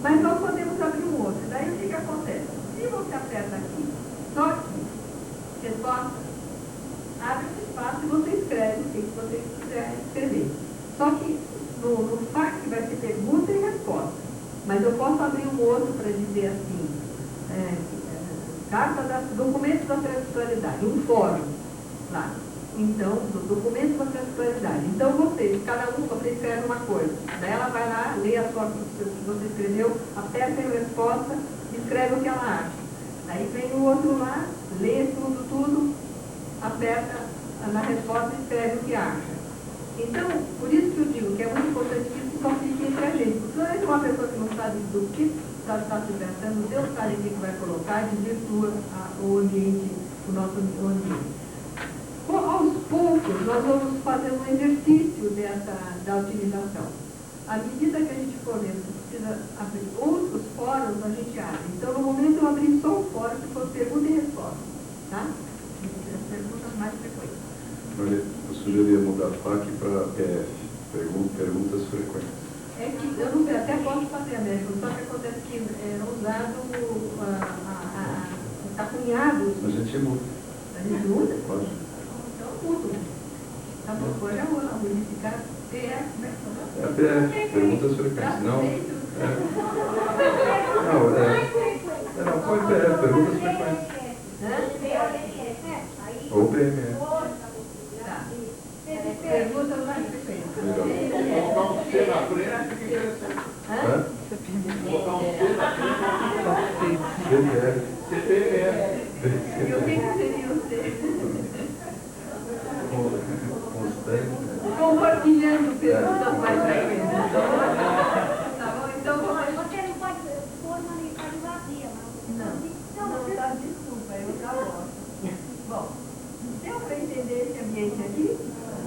Mas nós podemos abrir um outro. Daí o que acontece? Se você aperta aqui, só aqui, resposta, abre um espaço e você escreve o que você quiser escrever. Só que no FAQ vai ser pergunta e resposta. Mas eu posso abrir um outro para dizer assim, documentos da transitoriedade, um fórum lá. Então, do documento da transitoriedade. Então, cada um, você escreve uma coisa. Daí ela vai lá, lê a sua que você escreveu, aperta em resposta, escreve o que ela acha. Aí vem o outro lá, lê tudo, aperta na resposta e escreve o que acha. Então, por isso que eu digo que é muito importante que isso só fique entre a gente. Porque se uma pessoa que não sabe do que está se tratando, Deus sabe o que vai colocar, desvirtua o ambiente, o nosso ambiente. Aos poucos, nós vamos fazer um exercício da utilização. À medida que a gente for vendo que precisa abrir outros fóruns, a gente abre. Então, no momento, eu abri só o fórum que for pergunta e resposta. Tá? As perguntas mais frequentes. Eu sugeria mudar FAQ para PF, perguntas frequentes. É que, eu não sei, até posso fazer, Américo, só que acontece que era usado, está cunhado. A gente muda. A gente muda? Pode. Então, mudo. Tá bom, agora eu vou modificar PF, né? É PF, perguntas frequentes. Não, põe PF, perguntas frequentes. Né? Ou PME. Tá. Pergunta lá de frente. Melhor. Colocar um C na frente, fica interessante. Hã? Colocar um C na frente. CPF. CPF. E o que seria o C? Constante. Compartilhando perguntas mais frequentes. Tá bom? Então vamos lá. Você não pode pôr uma mensagem vazia, Não, tá, desculpa, eu já gosto. Bom, deu para entender esse ambiente aqui?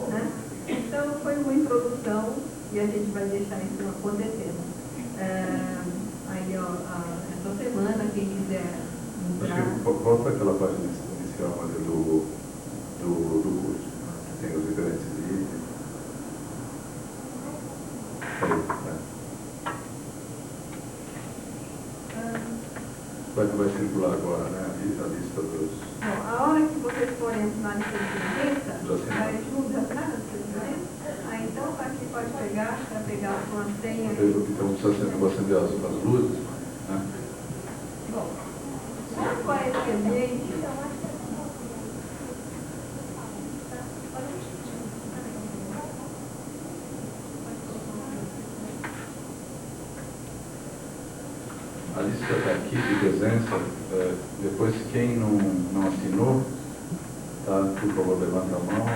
Né? Então, foi uma introdução e a gente vai deixar isso acontecendo. Aí, ó, essa semana, quem quiser Acho entrar... que volta aquela página inicial ali do curso. Que tem os diferentes itens. Vai circular agora, né? A lista dos... Bom, a hora que vocês forem assinar de presidência, Dos vai junto atrás da presidência. Aí então, aqui pode pegar, para pegar a sua senha. Então precisa acender as luzes, né? Bom, quanto a esse ambiente, A lista está aqui de presença. Depois, quem não assinou, tá, por favor, levanta a mão.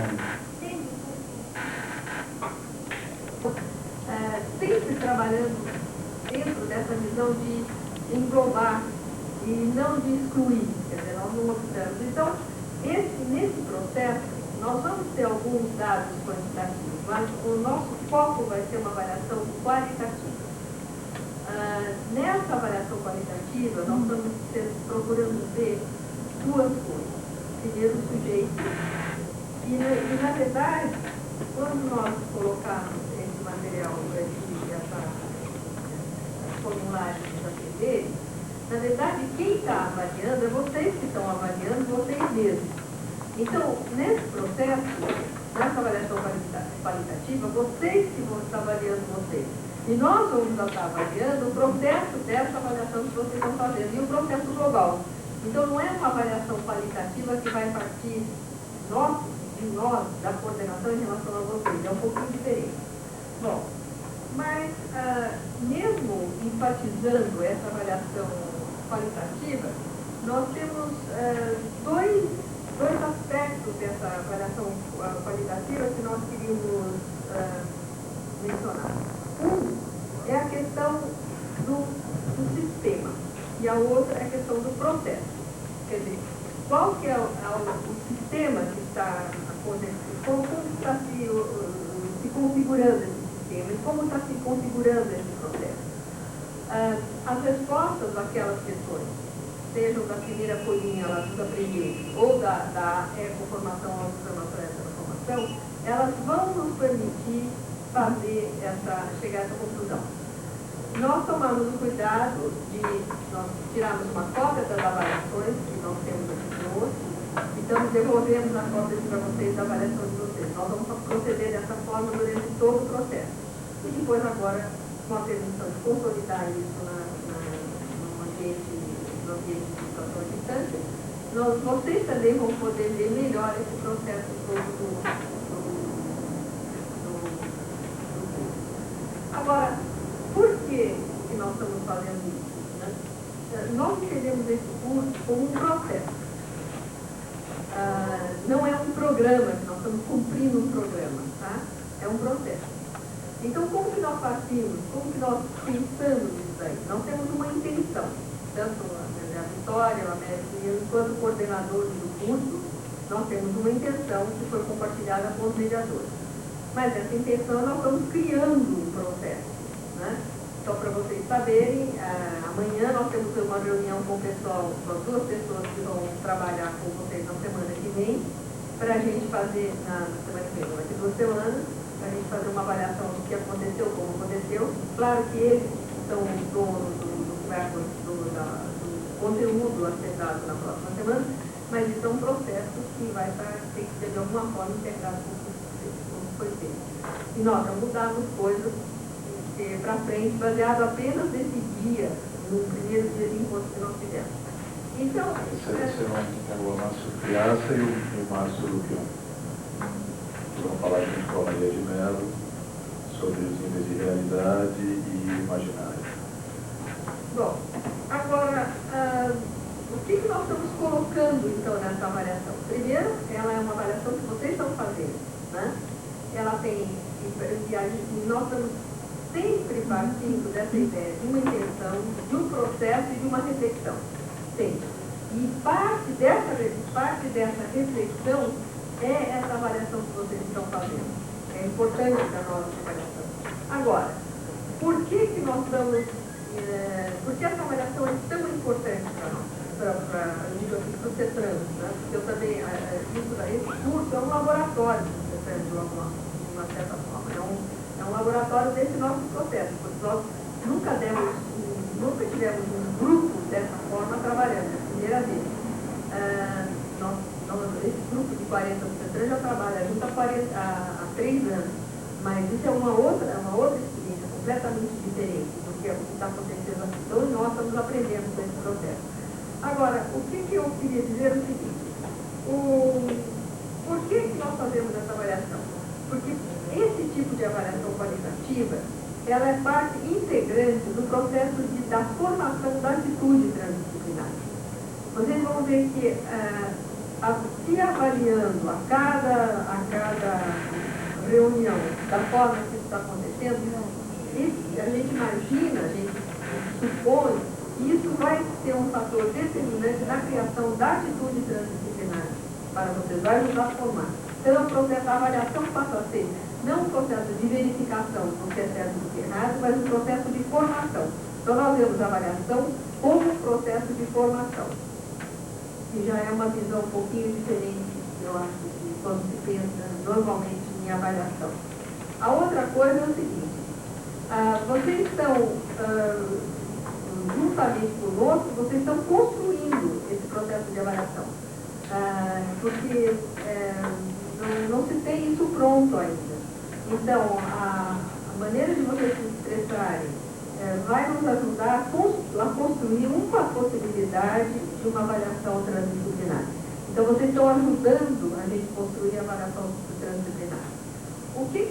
sempre trabalhando dentro dessa visão de englobar e não de excluir, quer dizer, nós não observamos. Então, nesse processo, nós vamos ter alguns dados quantitativos, mas o nosso foco vai ser uma avaliação qualitativa. Nessa avaliação qualitativa, nós estamos procurando ver duas coisas. Primeiro, o sujeito, e na verdade, quando nós colocarmos esse material, esse formulário de atender, na verdade, quem está avaliando é vocês que estão avaliando vocês mesmos. Então, nesse processo, nessa avaliação qualitativa, vocês que vão estar avaliando vocês. E nós vamos estar avaliando o processo dessa avaliação que vocês estão fazendo e o processo global. Então, não é uma avaliação qualitativa que vai partir de nós, da coordenação em relação a vocês. É um pouquinho diferente. Bom, mas mesmo enfatizando essa avaliação qualitativa, nós temos dois aspectos dessa avaliação qualitativa que nós queríamos mencionar. Um é a questão do sistema e a outra é a questão do processo. Quer dizer, qual que é o sistema que está acontecendo, como está se configurando esse sistema e como está se configurando esse processo. As respostas daquelas questões, sejam da primeira folhinha lá dos aprendizes ou da ecoformação, autoformação e transformação, elas vão nos permitir chegar a essa conclusão. Nós tomamos o cuidado de nós tirarmos uma cópia das avaliações que nós temos aqui conosco, então devolvemos a cópia para vocês da avaliação de vocês. Nós vamos proceder dessa forma durante todo o processo. E depois agora, com a permissão de consolidar isso no ambiente de situação à distância, vocês também vão poder ver melhor esse processo todo do Agora, por que nós estamos fazendo isso? Né? Nós entendemos esse curso como um processo. Não é um programa, que nós estamos cumprindo um programa, tá? É um processo. Então, como que nós partimos? Como que nós pensamos nisso aí? Nós temos uma intenção, tanto a Vitória, a América, enquanto coordenadores do curso, nós temos uma intenção que foi compartilhada com os mediadores. Mas essa intenção nós estamos criando um processo, né? Então, para vocês saberem, amanhã nós temos uma reunião com o pessoal, com as duas pessoas que vão trabalhar com vocês na semana que vem, para a gente fazer, na semana que vem, daqui 2 semanas, para a gente fazer uma avaliação do que aconteceu, como aconteceu. Claro que eles são os donos do conteúdo a ser dado na próxima semana, mas isso é um processo que vai ter que ser de alguma forma integrado com o foi feito. E nós vamos mudarmos coisas para frente, baseado apenas nesse dia, no primeiro dia de encontro que nós tivemos. Então, Esse é o Márcio Piazza e o Márcio Lupion, que vão falar junto com a Maria de Mello sobre os níveis de realidade e imaginário. bom, agora, o que nós estamos colocando, então, nessa avaliação? Primeiro, ela é uma avaliação que vocês estão fazendo, né? Ela tem, e nós estamos sempre partindo dessa ideia de uma intenção, de um processo e de uma reflexão. Sempre. E parte dessa reflexão é essa avaliação que vocês estão fazendo. É importante para nós essa avaliação. Agora, por que nós estamos... por que essa avaliação é tão importante para nós? Para o CETRANS, né? Porque eu também... esse curso é um laboratório do CETRANS, de uma certa forma. É um laboratório desse nosso processo, porque nós nunca tivemos um grupo dessa forma trabalhando, é a primeira vez. Esse grupo de 40 do CETRANS já trabalha junto há 3 anos, mas isso é uma outra experiência completamente diferente do que está acontecendo aqui. Então nós estamos aprendendo com esse processo. Agora, o que eu queria dizer é o seguinte, por que nós fazemos essa avaliação? Porque esse tipo de avaliação qualitativa, ela é parte integrante do processo da formação da atitude transdisciplinar. Vocês vão ver que, se avaliando a cada reunião da forma que isso está acontecendo, a gente imagina, a gente supõe que isso vai ser um fator determinante na criação da atitude transdisciplinar para vocês, vai nos formar. Então, o processo da avaliação passa a ser não um processo de verificação do que é certo e do que é errado, mas um processo de formação. Então, nós vemos a avaliação como um processo de formação, que já é uma visão um pouquinho diferente, eu acho, de quando se pensa normalmente em avaliação. A outra coisa é o seguinte, vocês estão, juntamente conosco, vocês estão construindo esse processo de avaliação, porque não se tem isso pronto ainda. Então, a maneira de vocês se expressarem vai nos ajudar a construir uma possibilidade de uma avaliação transdisciplinar. Então, vocês estão ajudando a gente construir a avaliação transdisciplinar. O que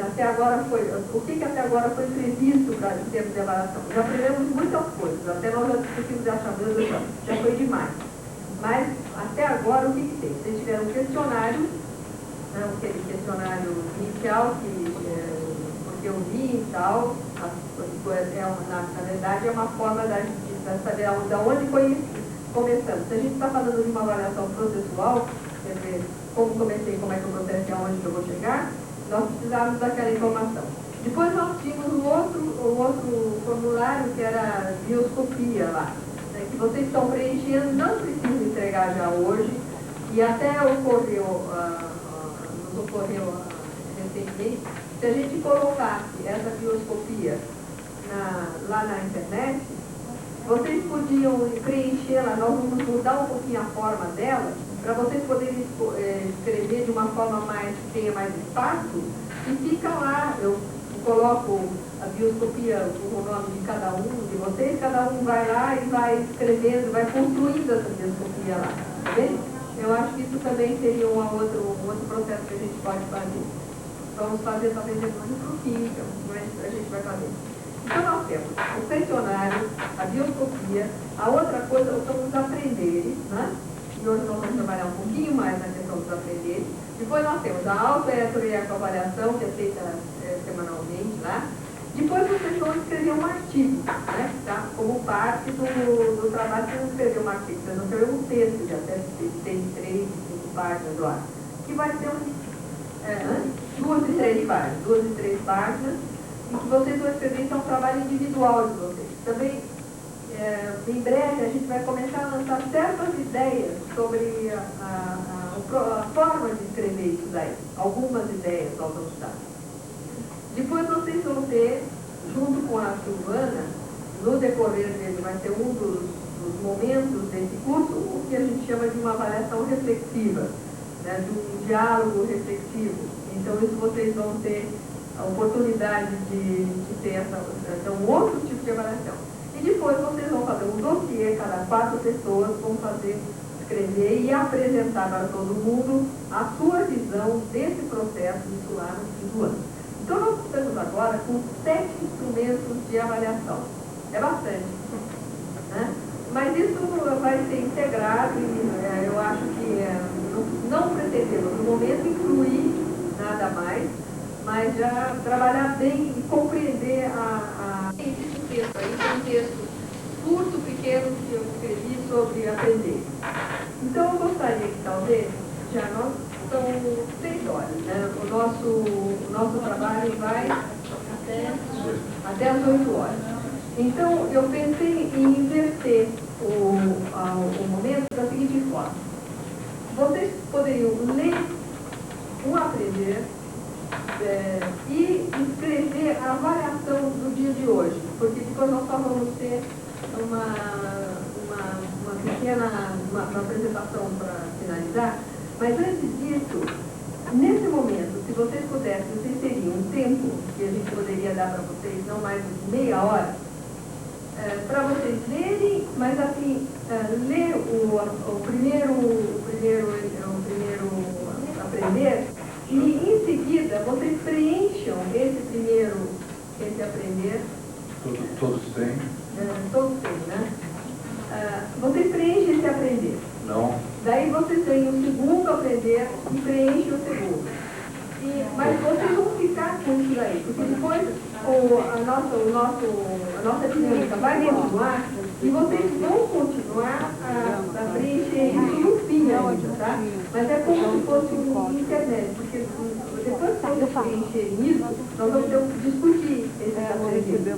até agora foi previsto para em termos de avaliação? Já aprendemos muitas coisas, até nós já discutimos essa mesa, já foi demais. Mas, até agora, o que tem? Vocês tiveram um questionário, aquele questionário inicial, porque eu vi e tal, na verdade é uma forma da gente saber de onde começamos. Se a gente está falando de uma avaliação processual, quer dizer, como comecei, como é que o processo é, aonde que eu vou chegar, nós precisávamos daquela informação. Depois nós tínhamos o outro formulário, que era a bioscopia lá, né, que vocês estão preenchendo, não precisam entregar já hoje, e até nos ocorreu recentemente, se a gente colocasse essa bioscopia lá na internet, vocês podiam preenchê-la, nós vamos mudar um pouquinho a forma dela, para vocês poderem escrever de uma forma que tenha mais espaço, e fica lá, eu coloco a bioscopia, o nome de cada um de vocês, cada um vai lá e vai escrevendo, vai construindo essa bioscopia lá, tá vendo? Eu acho que isso também seria um outro processo que a gente pode fazer. Vamos fazer talvez depois no física, mas a gente vai fazer. Então nós temos o questionário, a bioscopia, a outra coisa são os aprenderes, né? E hoje nós vamos trabalhar um pouquinho mais na questão dos aprenderes. Depois nós temos a autoavaliação, que é feita semanalmente lá. Depois vocês vão escrever um artigo, né? Tá? Como parte do trabalho, vocês vão escrever um artigo, vocês vão escrever um texto de até 3, 5 páginas lá, que vai ser 2 e 3 páginas, em que vocês vão escrever, então, um trabalho individual de vocês. Também, em breve, a gente vai começar a lançar certas ideias sobre a forma de escrever isso daí. Algumas ideias nós vamos dar. Depois vocês vão ter, junto com a Silvana, no decorrer dele, vai ser um dos momentos desse curso, o que a gente chama de uma avaliação reflexiva, né, de um diálogo reflexivo. Então, isso vocês vão ter a oportunidade de ter um outro tipo de avaliação. E depois vocês vão fazer um dossiê, cada 4 pessoas vão escrever e apresentar para todo mundo a sua visão desse processo escolar no fim do ano. Então nós estamos agora com 7 instrumentos de avaliação. É bastante, né? Mas isso vai ser integrado e eu acho que não pretendemos no momento incluir nada mais, mas já trabalhar bem e compreender esse texto aí, que é um texto curto, pequeno, que eu escrevi sobre aprender. Então eu gostaria que talvez, já nós são 6 horas, né? O nosso trabalho vai até as 8 horas. Então, eu pensei em inverter o momento da seguinte forma. Vocês poderiam ler um aprender e escrever a avaliação do dia de hoje, porque depois nós só vamos ter uma pequena apresentação para finalizar. Mas antes disso, nesse momento, se vocês pudessem, vocês teriam um tempo que a gente poderia dar para vocês, não mais de meia hora, para vocês lerem, mas assim, ler o primeiro aprender, e em seguida vocês preencham esse aprender. Todos têm? Todos têm, né? Vocês preenchem esse aprender. Não. Daí vocês têm o segundo aprender e preenchem o segundo. Mas vocês vão ficar com isso aí, porque depois a nossa dinâmica vai continuar e vocês vão continuar a preencher isso no fim ainda, tá? Mas é como se fosse um internet, porque depois que vocês preencherem isso, nós vamos ter que discutir esse aprender.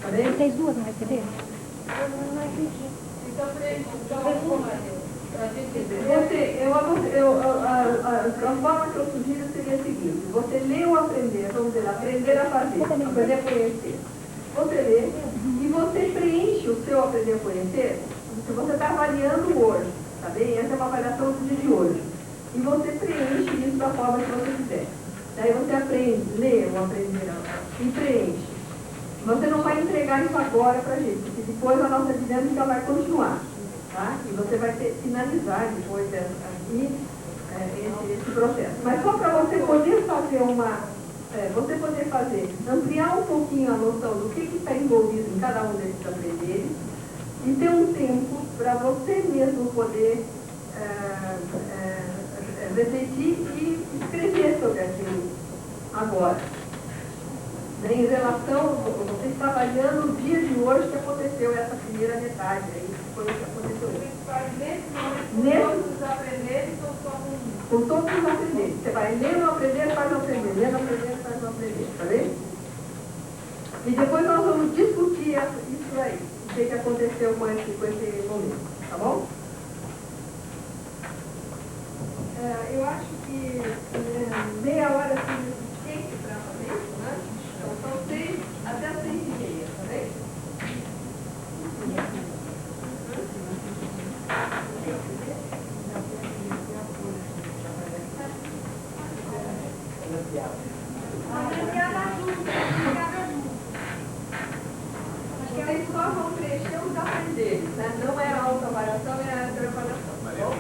Tá bem? Vocês duas não receberam? Então, a forma que eu sugiro seria a seguinte: você lê o aprender, vamos dizer, aprender a fazer, aprender a conhecer. Você lê e você preenche o seu aprender a conhecer, que você está avaliando hoje, tá bem? Essa é uma avaliação do dia de hoje. E você preenche isso da forma que você quiser. Daí você aprende, lê o aprender e preenche. Você não vai entregar isso agora para a gente, porque depois a nossa dinâmica vai continuar. Tá? E você vai finalizar depois aqui esse processo. Mas só para você poder fazer ampliar um pouquinho a noção do que está envolvido em cada um desses aprenderes e ter um tempo para você mesmo poder refletir e escrever sobre aquilo agora. Em relação, você está avaliando o dia de hoje que aconteceu essa primeira metade aí, foi o que aconteceu hoje. Todos os aprenderes ou só com todos os aprenderes. Você vai ler no aprender, faz no aprender, ler no aprender, faz no aprender, tá vendo? E depois nós vamos discutir isso aí, o que aconteceu com esse momento, tá bom? Eu acho que meia hora assim, suficiente para fazer isso, né? Então são 6 até as 6h30, tá vendo? Vocês só vão preencher os aprenderes, né? Não é a autoavaliação, é a avaliação, tá bom?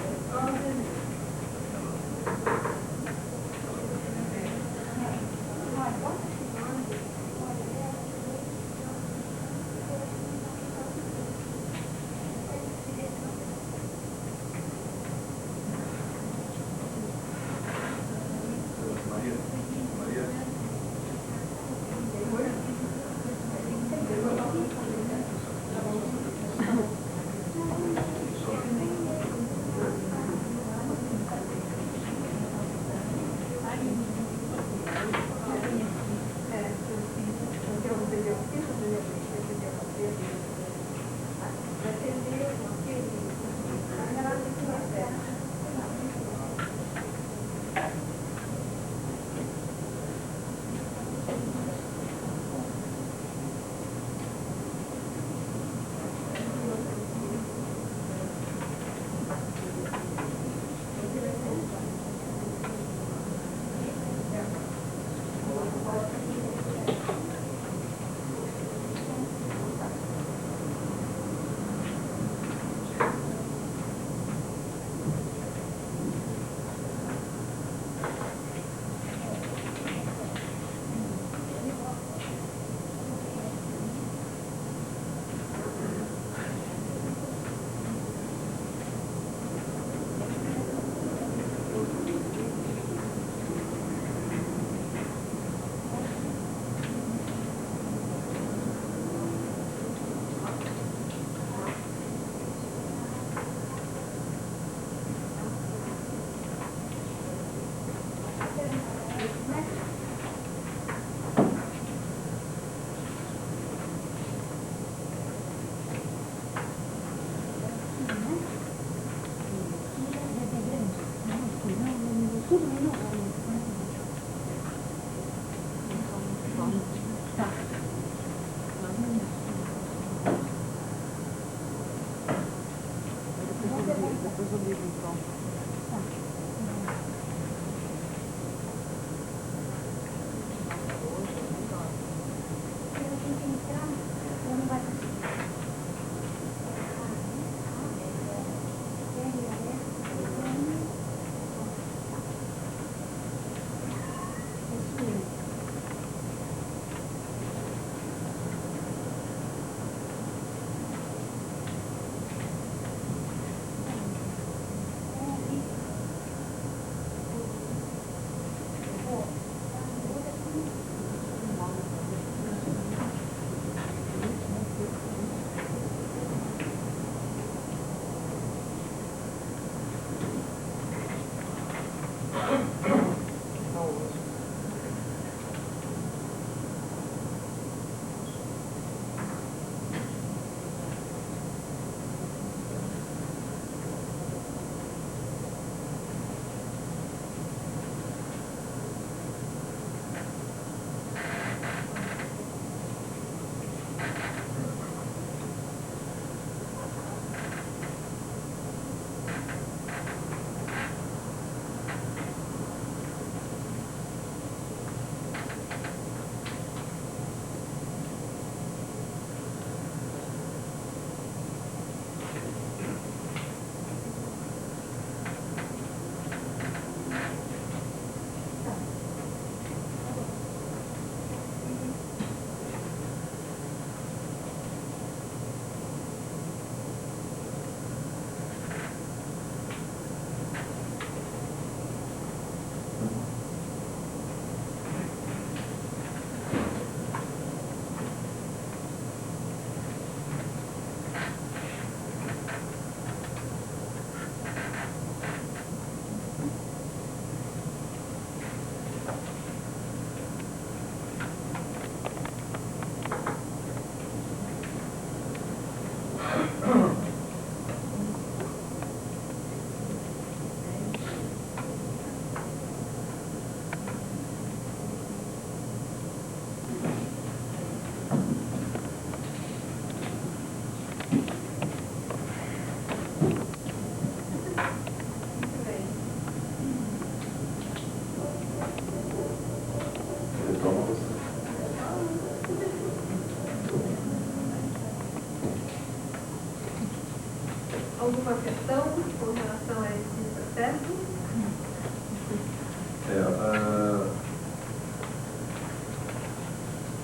alguma questão com relação a esse processo?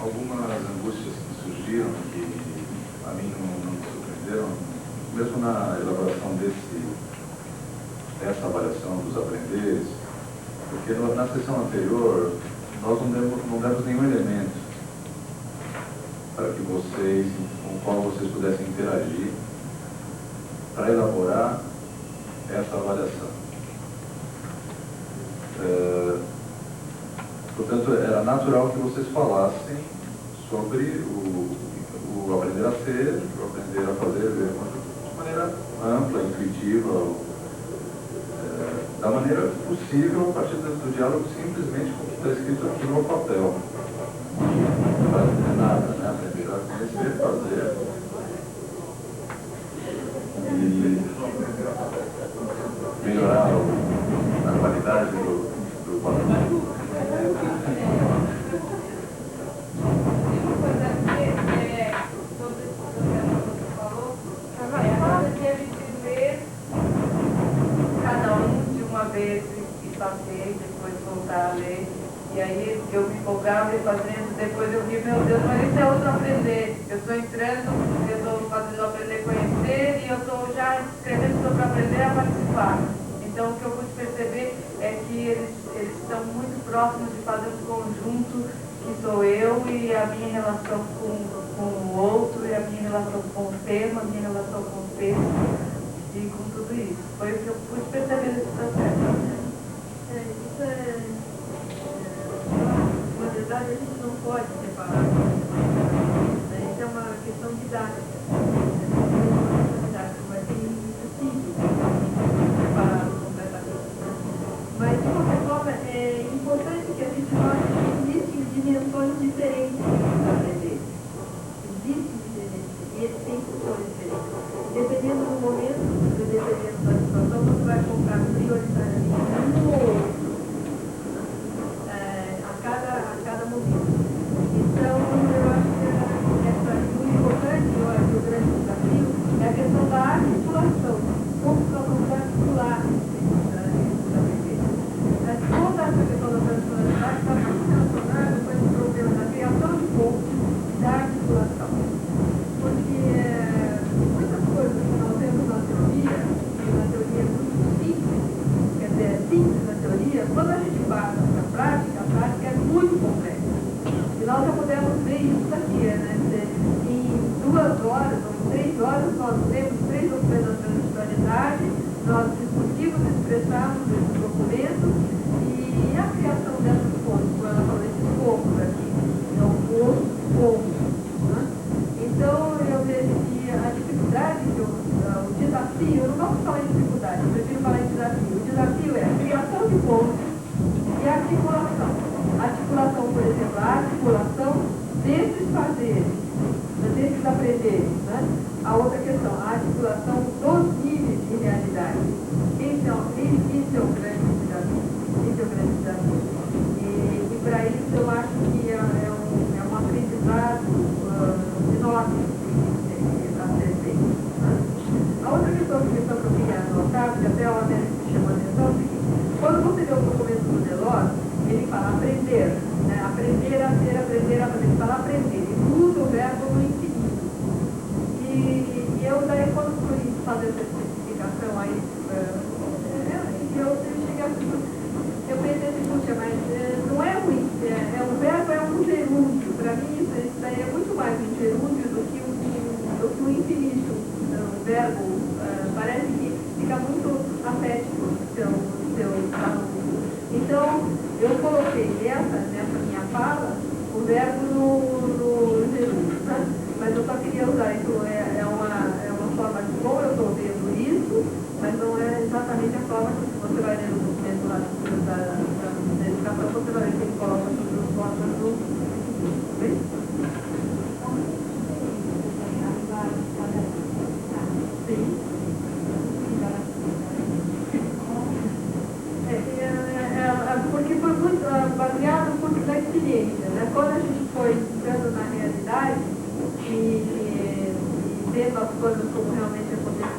Algumas angústias que surgiram, que a mim não me surpreenderam, mesmo na elaboração dessa avaliação dos aprenderes, porque na sessão anterior nós não demos nenhum elemento para que vocês, com o qual vocês pudessem interagir para elaborar essa avaliação. Portanto, era natural que vocês falassem sobre o aprender a ser, o aprender a fazer, de maneira ampla, intuitiva, da maneira possível, a partir do diálogo, simplesmente com o que está escrito aqui no papel. Não vai fazer nada, né? Aprender a conhecer, fazer. E melhorar a qualidade do papel. Passei, depois voltar a ler, e aí eu me empolgava e fazendo, depois eu vi, meu Deus, mas isso é outro aprender. Eu estou entrando, eu estou fazendo aprender a conhecer, e eu estou já escrevendo sobre aprender a participar. Então o que eu pude perceber é que eles estão muito próximos de fazer um conjunto que sou eu e a minha relação com o outro, e a minha relação com o tema, a minha relação com o texto, e com tudo isso. Foi o que eu pude perceber nesse processo. Isso na verdade, a gente não pode separar. Isso é uma questão didática. Mas é impossível separar completamente. Mas, de qualquer forma, é importante que a gente note que existem dimensões diferentes para aprender. Existem diferentes, e eles têm funções diferentes. Dependendo do momento, dependendo da situação, você vai focar prioritariamente um ou outro. A cada momento. Então, eu acho que o importante, eu acho que o grande desafio é a questão da articulação. Como nós vamos articular esse aprender. Toda essa questão da personalidade está muito relacionada com esse problema da criação de pontos e da articulação. Porque muitas coisas que nós temos na teoria, e na teoria é muito simples, quer dizer, é simples na teoria, quando a gente passa para a prática é muito complexa. E nós já podemos ver isso daqui, né? Em 2 horas ou em 3 horas nós temos 3 ou 4 transitoriedade, nós discutimos, expressamos esses documentos e a criação dessas fontes, como ela falou, esses focos aqui, são os focos. Né? Então eu vejo que a dificuldade, o desafio, eu não gosto de falar em dificuldade, eu prefiro falar em desafio. O desafio é a criação de pontos e a articulação. A articulação, por exemplo, a articulação desses fazeres, desses aprenderes. Né? A outra questão, a articulação dos níveis de realidade. Esse é o grande desafio. Esse é o grande desafio. E para isso eu acho que é um aprendizado enorme a ser feito. Né? A outra questão que eu queria anotar, que até a hora me chamou a atenção, é o seguinte: quando você vê o documento do Delors, ele fala aprender, né? Aprender a ser, aprender a fazer. Ele fala aprender, ele usa o verbo no infinito. E eu daí, quando fui fazer essa especificação aí, eu pensei assim, puxa, mas não é ruim, o verbo é um gerúndio. Para mim, isso daí é muito mais um gerúndio do que um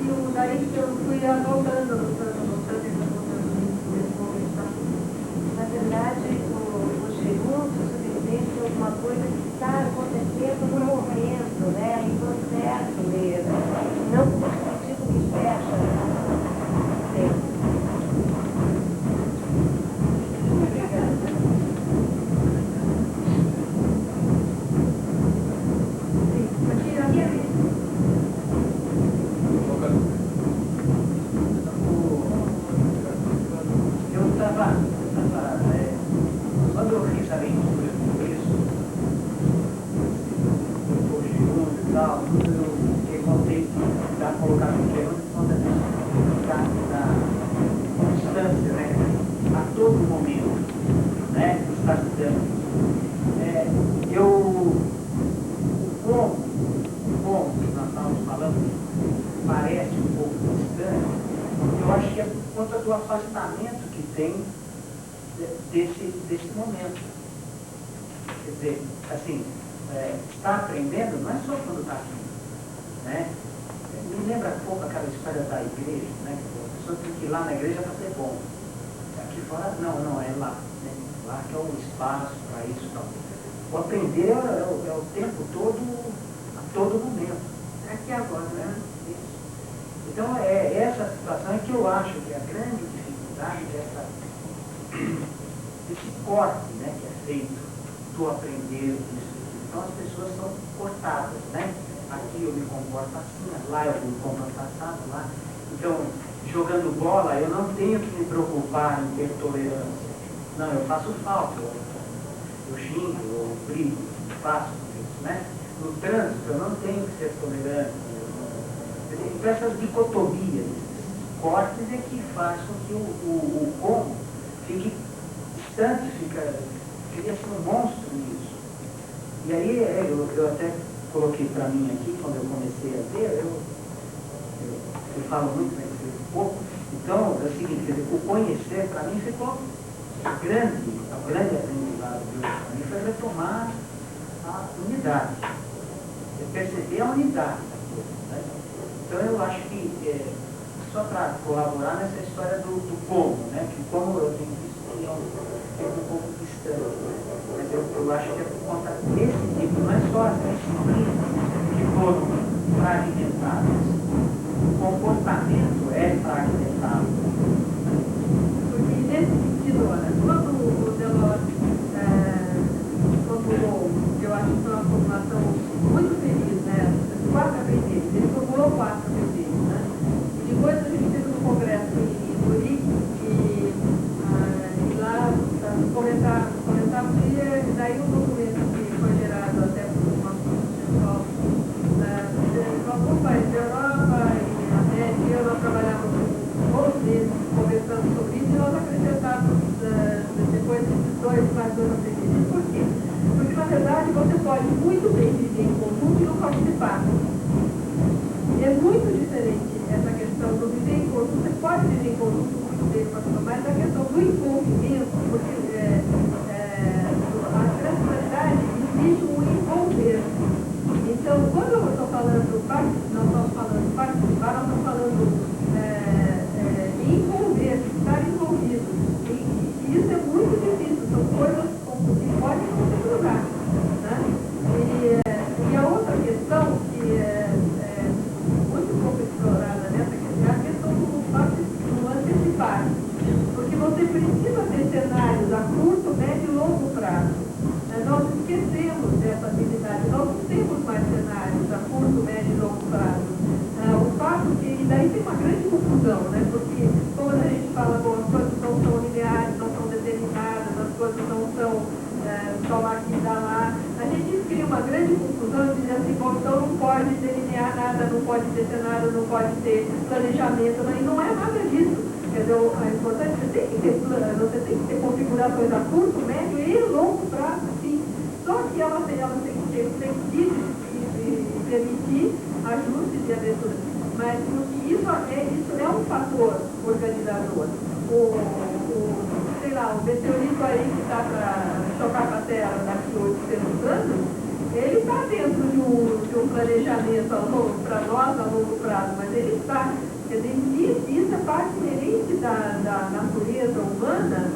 E daí eu fui anotando nesse momento. Na verdade, o segundo subtexto é alguma coisa que está acontecendo no momento, né? Em processo mesmo. Não no sentido que fecha. Quando eu fiz a leitura do texto, o segundo e tal, eu voltei para colocar no gerúndio da constância, né? A todo momento, né? Que está se dando. O como que nós estávamos falando parece um pouco distante, eu acho que é por conta do afastamento que tem desse momento. Quer dizer, assim, está aprendendo não é só quando está aqui, né? Me lembra um pouco aquela história da igreja, né? A pessoa tem que ir lá na igreja para ser bom. Aqui fora, não, é lá. Né? Lá que é o espaço para isso e tal. O aprender é o tempo todo, a todo momento. Aqui agora, né? Isso. Então, essa situação é que eu acho que a grande dificuldade desse corte, né, que é feito do aprender, disso. Então as pessoas são cortadas, né? Aqui eu me comporto assim, lá eu me comporto assado, lá. Então, jogando bola, eu não tenho que me preocupar em ter tolerância. Não, eu faço falta, eu xingo, eu brigo, faço isso, né? No trânsito, eu não tenho que ser tolerante. Então, essas dicotomias, esses cortes é que faz com que o como fique distante, cria-se um monstro nisso. E aí, eu até coloquei para mim aqui, quando eu comecei a ver, eu falo muito, mas um pouco. Então, é o seguinte, quer dizer, o conhecer para mim ficou grande aprendizado de hoje. Para mim foi retomar a unidade, perceber a unidade da coisa, né? Então, eu acho que, só para colaborar nessa história do como, né? Que como eu tenho visto, ele é um pouco distante, né? Mas eu acho que é por conta desse tipo, não é só as disciplinas que foram fragmentadas. O comportamento é fragmentado. Porque nesse sentido, olha, quando o Delors formulou, eu acho que foi uma formulação muito feliz, né? 4 APTs, ele formulou 4 APTs, né? E depois a gente teve um congresso em Zurique e lá comentava e daí um documento que foi gerado até por uma pessoal de alguns países da Europa e América, nós trabalhávamos 11 meses conversando sobre isso e nós acrescentávamos depois esses 2 mais 2 APTs. Por quê? Porque na verdade você pode muito bem viver em conjunto e não participar. É muito diferente essa questão do viver em conjunto. Você pode viver em conjunto muito bem, mas a questão do envolvimento, porque a transitoriedade exige um envolver. Então, quando eu estou falando nós estamos falando participar, nós estamos falando envolver, estar envolvido. E isso é muito difícil, são coisas que podem não se cruzar, né? E a outra questão que é muito pouco explorada nessa questão é a questão do antecipar. Porque você precisa ter cenários a curto, médio e longo prazo. Nós esquecemos dessa habilidade, nós não temos mais cenários a curto, médio e longo prazo. O fato que daí tem uma grande confusão, né? Porque quando a gente fala, bom, as coisas não são lineares, não são determinadas, as coisas não são toma aqui, dá lá, a gente cria uma grande confusão e diz assim, bom, então não pode delinear nada, não pode ter cenário, não pode ter planejamento, e não é nada disso. Quer dizer, é importante, você tem que ter configurações a curto, médio e longo prazo, sim. Só que ela tem que ser flexível e permitir ajustes e aberturas. Mas isso é um fator organizador. Sei lá, o meteorito aí que está para chocar com a Terra daqui 800 anos, ele está dentro de um planejamento para nós a longo prazo, mas ele está. Quer dizer, isso é parte inerente da natureza humana,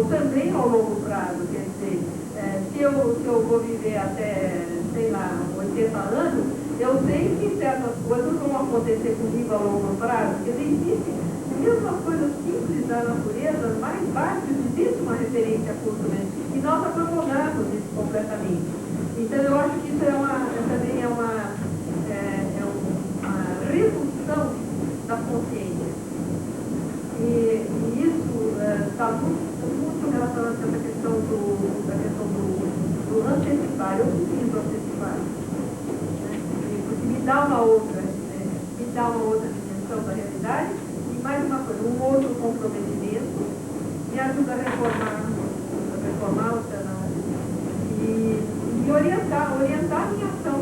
também ao longo prazo. Quer dizer, se eu vou viver até, sei lá, 80 anos, eu sei que certas coisas vão acontecer comigo a longo prazo. Quer dizer, existe, mesmo as coisas simples da natureza, mais básicas, existe uma referência a curto mesmo. E nós abandonamos isso completamente. Então, eu acho que isso também é uma redução da consciência. E isso está muito relacionado com essa questão do antecipar. Eu preciso antecipar. Né? Porque me dá uma outra dimensão da realidade e mais uma coisa, um outro comprometimento, me ajuda a reformar o cenário e orientar a minha ação.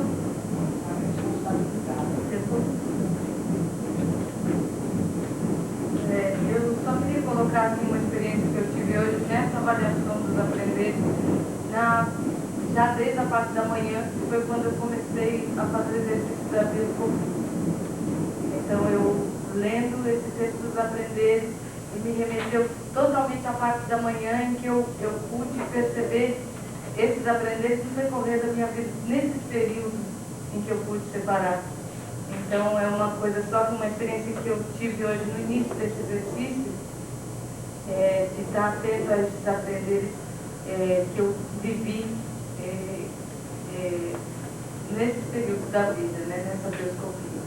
Eu só queria colocar aqui uma experiência que eu tive hoje nessa avaliação dos aprendizes, já desde a parte da manhã, que foi quando eu comecei a fazer exercício da bioscopia. Então, eu lendo esse texto dos aprendizes, e me remeteu totalmente à parte da manhã em que eu pude perceber esses aprendizes no decorrer da minha vida, nesses períodos em que eu pude separar. Então, é uma coisa só que uma experiência que eu tive hoje no início desse exercício, de estar atento a esses aprendizes que eu vivi nesses períodos da vida, né, nessa bioscopia.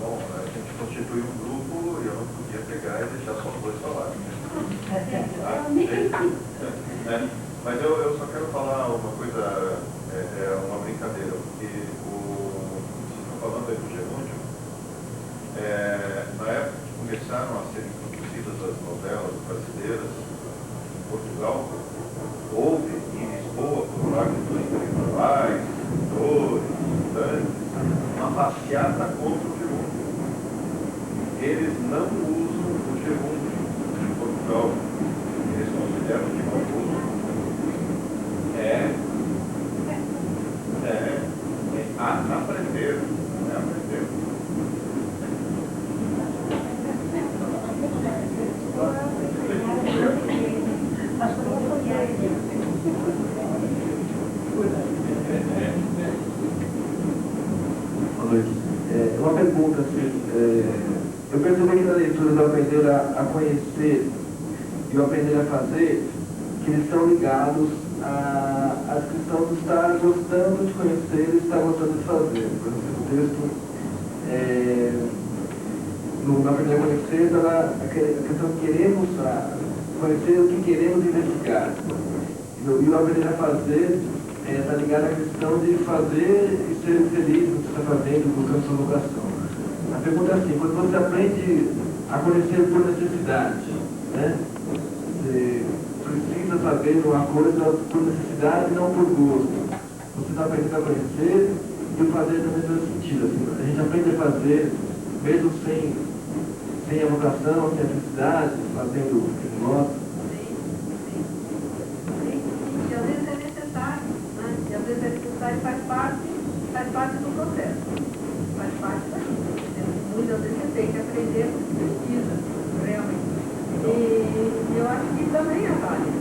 Bom, a gente constitui um grupo e eu não podia pegar e deixar só dois falarem. Mas eu só quero falar uma coisa, uma brincadeira, porque vocês estão falando aí do gerúndio, na época que começaram a serem produzidas as novelas brasileiras, em Portugal, houve em Lisboa, por parte dos intelectuais, escritores, estudantes, uma passeata contra o gerúndio. Eles não usam o gerúndio em Portugal. Eles consideram que não usam. Aprenderam. Uma pergunta assim, eu percebi que na leitura do aprender a conhecer e o aprender a fazer, que eles são ligados à questão de estar gostando de conhecer e estar gostando de fazer. Por exemplo, o texto, no aprender a conhecer, está a questão de queremos conhecer o que queremos investigar. E o aprender a fazer está ligado à questão de fazer e ser feliz no que você está fazendo, buscando sua vocação. A pergunta é assim, quando você aprende a conhecer por necessidade, né? Você precisa saber uma coisa por necessidade e não por gosto. Você está aprendendo a conhecer e o fazer também faz sentido. Assim, a gente aprende a fazer, mesmo sem a vocação, sem a felicidade, fazendo o que gosta. E às vezes é necessário, né? E às vezes é necessário, faz parte do processo. Faz parte da vida. Muitas vezes você tem que aprender, precisa, realmente. E eu acho que também é válido.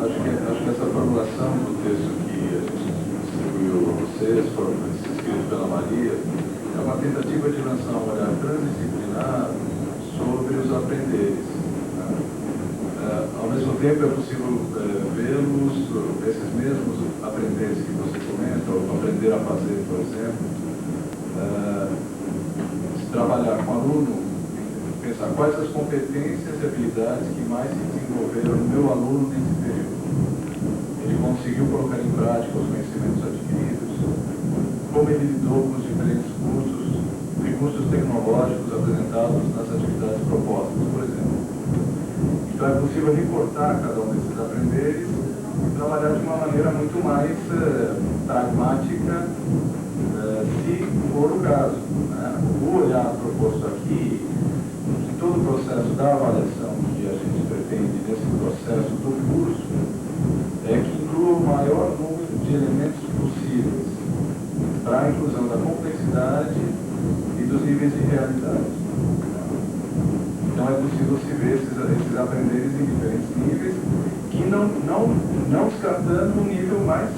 Acho que essa formulação do texto que a gente distribuiu a vocês, escrito pela Maria, é uma tentativa de lançar um olhar transdisciplinar sobre os aprenderes. Ao mesmo tempo, é possível vê-los, esses mesmos aprenderes que você comenta, ou aprender a fazer, por exemplo, se trabalhar com o aluno, pensar quais as competências e habilidades que mais se desenvolveram no meu aluno nesse período. Ele conseguiu colocar em prática os conhecimentos adquiridos, como ele lidou com os diferentes recursos tecnológicos apresentados nas atividades propostas, por exemplo. Então é possível recortar cada um desses aprenderes e trabalhar de uma maneira muito mais pragmática, se for o caso. Né? O olhar proposto aqui, em todo o processo da avaliação que a gente pretende nesse processo do curso, é que inclua o maior número de elementos possíveis para a inclusão da complexidade e dos níveis de realidade. Então é possível se ver esses aprenderes em diferentes níveis, que não descartando um nível mais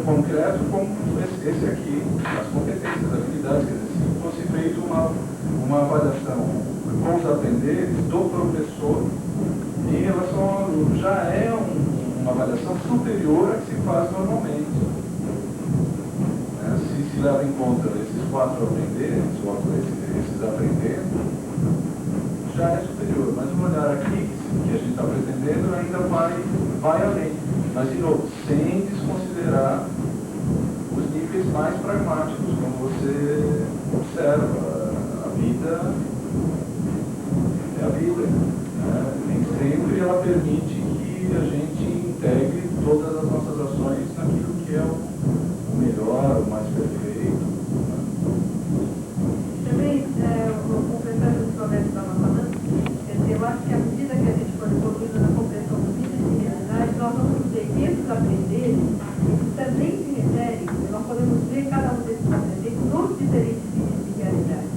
concreto como esse aqui, as competências, as habilidades. Quer dizer, se fosse feita uma avaliação com os aprenderes do professor em relação ao aluno, já é uma avaliação superior à que se faz normalmente. Se leva em conta esses 4 aprenderes, ou esses aprendendo, já é superior. Mas um olhar aqui que a gente está pretendendo ainda vai além. Mas, de novo, sem desconsiderar os níveis mais pragmáticos, como você observa. A vida é a vida. Né? Nem sempre ela permite que a gente integre todas as nossas ações naquilo que é o melhor, o mais perfeito. Né? Também, completando o que o Roberto estava falando, quer dizer, eu acho que à medida que a gente for evoluindo na compreensão do nível de realidade, nós vamos ter esses aprenderes, eles também se referem, nós podemos ver cada um desses aprenderes nos diferentes níveis de realidade.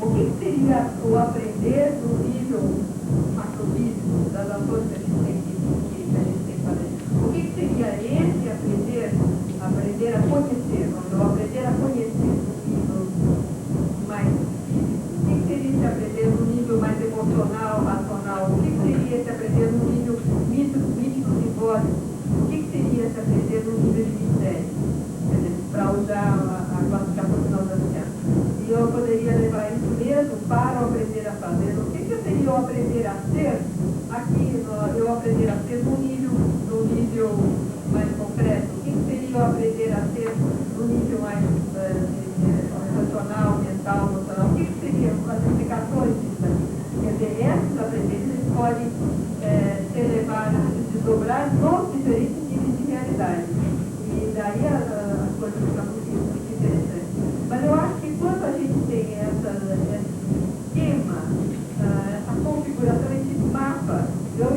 O que seria o aprender no nível macrofísico das ações que a gente tem que fazer? O que seria esse aprender a conhecer, ou aprender a conhecer no nível mais físico? O que seria esse aprender no nível mais emocional, racional? O que seria esse aprender no nível mítico, simbólico? O que seria esse aprender no nível de mistério? Para usar a classificação que nós damos. E eu poderia levar isso mesmo para o aprender a fazer. O que seria o aprender a ser? Aqui, eu aprender a ser no nível mais concreto. O que seria o aprender a ser no nível mais racional, mental, emocional? O que seriam as implicações disso aqui? Quer dizer, esses aprenderes podem ser levados, desdobrados nos diferentes níveis de realidade. E daí as coisas ficam muito interessantes. Mas eu acho que quando a gente tem esse esquema, essa configuração, esse mapa, eu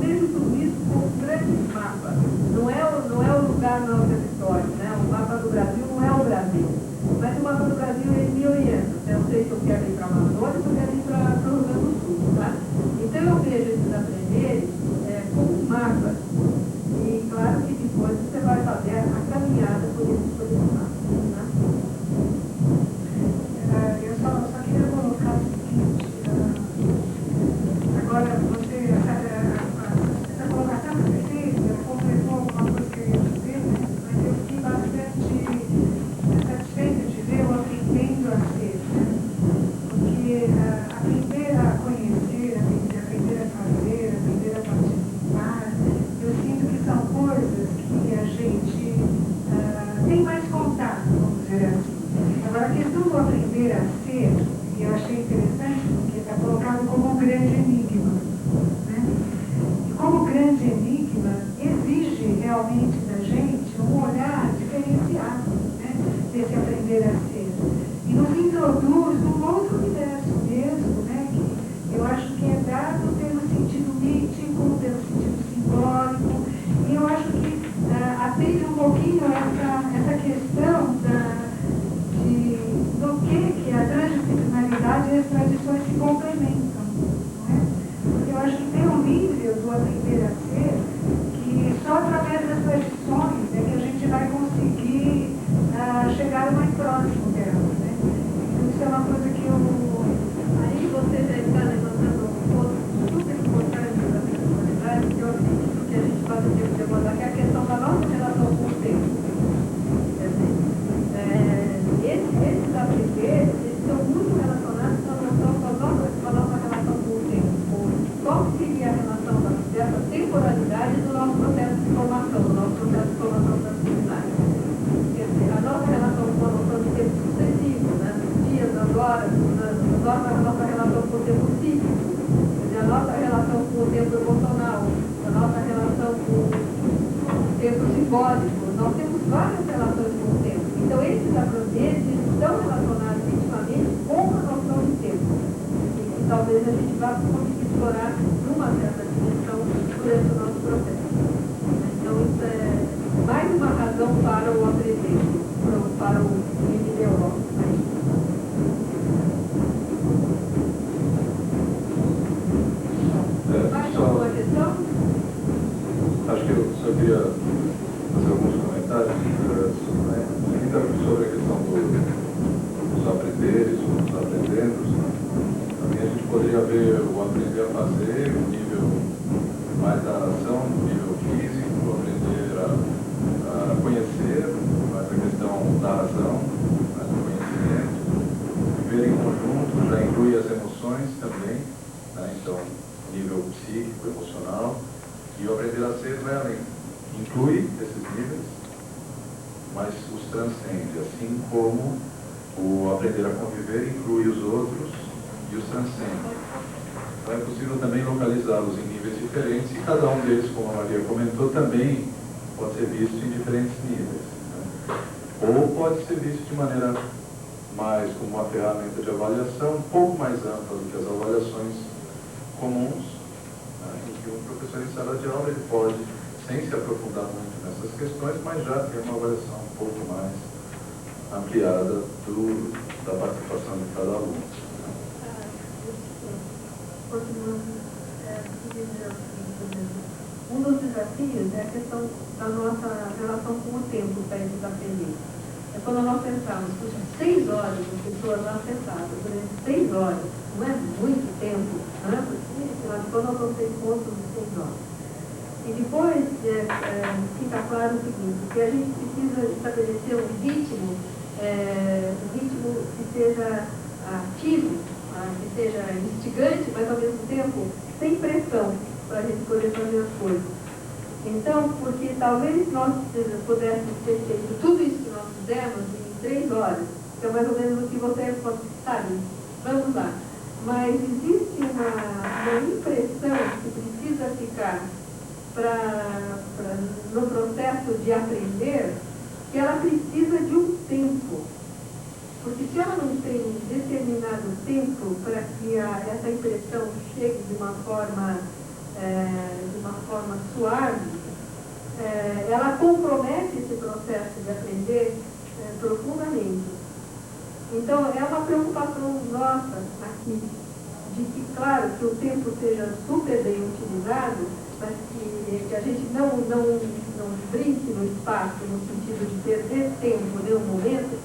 vejo tudo isso como um grande mapa. Não é o lugar no território, né? O mapa do Brasil não é o Brasil. Mas o mapa do Brasil ele me orienta. Eu não sei se eu quero ir para a Amazônia ou se eu quero ir para o Rio Grande do Sul. Tá? Então eu vejo esses aprenderes como mapas. E claro que depois você vai fazer a caminhada por esse mapa. Tá? Eu só queria colocar o seguinte, agora essa colocação que você fez, completou alguma coisa que eu ia dizer, né? Mas eu fiquei bastante satisfeita de ver o aprendendo a ser, né? Porque aprender a conhecer, aprender a fazer, aprender a participar, eu sinto que são coisas que a gente tem mais contato, vamos dizer assim. Agora, a questão do aprender a ser, eu achei interessante porque está colocado como um grande enigma. Né? E como grande enigma, exige realmente da gente um olhar diferenciado, né? Desse aprender a ser. E nos introduz num outro universo mesmo, né? Que eu acho que é dado pelo sentido mítico, pelo sentido simbólico. E eu acho que atende um pouquinho essa questão do que a transdisciplinaridade e as tradições se complementam. Não é? Porque eu acho que tem um nível do aprender a ser que só através das tradições é que a gente vai conseguir chegar mais próximo delas. Né? Então isso é uma coisa que Aí você já está levantando um ponto super importante da transdisciplinaridade, que eu acredito que a gente pode ter que abordar, que é a questão da nossa relação com o tempo. Quer dizer, esses aprenderes, eles estão muito relacionados com a nossa relação com o tempo. Qual seria a relação dessa temporalidade do nosso processo de formação, do nosso processo de formação transdisciplinar? Quer dizer, a nossa relação com a noção de tempo sucessivo, né? Dos dias, das horas, a nossa relação com o tempo cíclico, quer dizer, a nossa relação com o tempo emocional, a nossa relação com o tempo simbólico. Nós temos várias relações com o tempo. Então, esses aprenderes estão relacionados intimamente com a noção de tempo. E talvez a gente vá conseguir explorar numa certa dimensão por esse nosso processo. Então, isso é mais para o aprender, para o ideológico. Mais alguma questão? Acho que eu só queria fazer alguns comentários ainda sobre a questão dos aprenderes, dos aprendendos. Também a gente poderia ver o aprender a fazer, o nível mais da ação, o nível físico, o aprender a conhecer, mais a questão da razão, mais do conhecimento. Viver em conjunto já inclui as emoções também, né? Então, nível psíquico, emocional. E o aprender a ser vai além. Inclui esses níveis, mas os transcende, assim como o aprender a conviver inclui os outros e os transcende. Então é possível também localizá-los em níveis diferentes e cada um deles, como a Maria comentou, também pode ser visto em diferentes níveis, né? Ou pode ser visto de maneira mais como uma ferramenta de avaliação, um pouco mais ampla do que as avaliações comuns, né? Em que um professor em sala de aula ele pode, sem se aprofundar muito nessas questões, mas já ter uma avaliação um pouco mais ampliada da participação de cada aluno. Um dos desafios é a questão da nossa relação com o tempo para eles aprenderem. É quando nós pensamos, 6 horas, as pessoas lá sentadas, durante 6 horas, não é muito tempo, né? Porque quando nós vamos ter encontros de 6 horas. E depois fica claro o seguinte, que a gente precisa estabelecer um ritmo que seja ativo, que seja instigante, mas ao mesmo tempo sem pressão, para a gente poder fazer as coisas. Então, porque talvez nós pudéssemos ter feito tudo isso que nós fizemos em 3 horas, que é mais ou menos o que você sabe, vamos lá. Mas existe uma impressão que precisa ficar no processo de aprender, que ela precisa de um tempo. Porque se ela não tem um determinado tempo para que essa impressão chegue de uma forma suave, ela compromete esse processo de aprender profundamente. Então, é uma preocupação nossa aqui, de que, claro, que o tempo seja super bem utilizado, mas que a gente não brinque no espaço, no sentido de perder tempo em nenhum momento,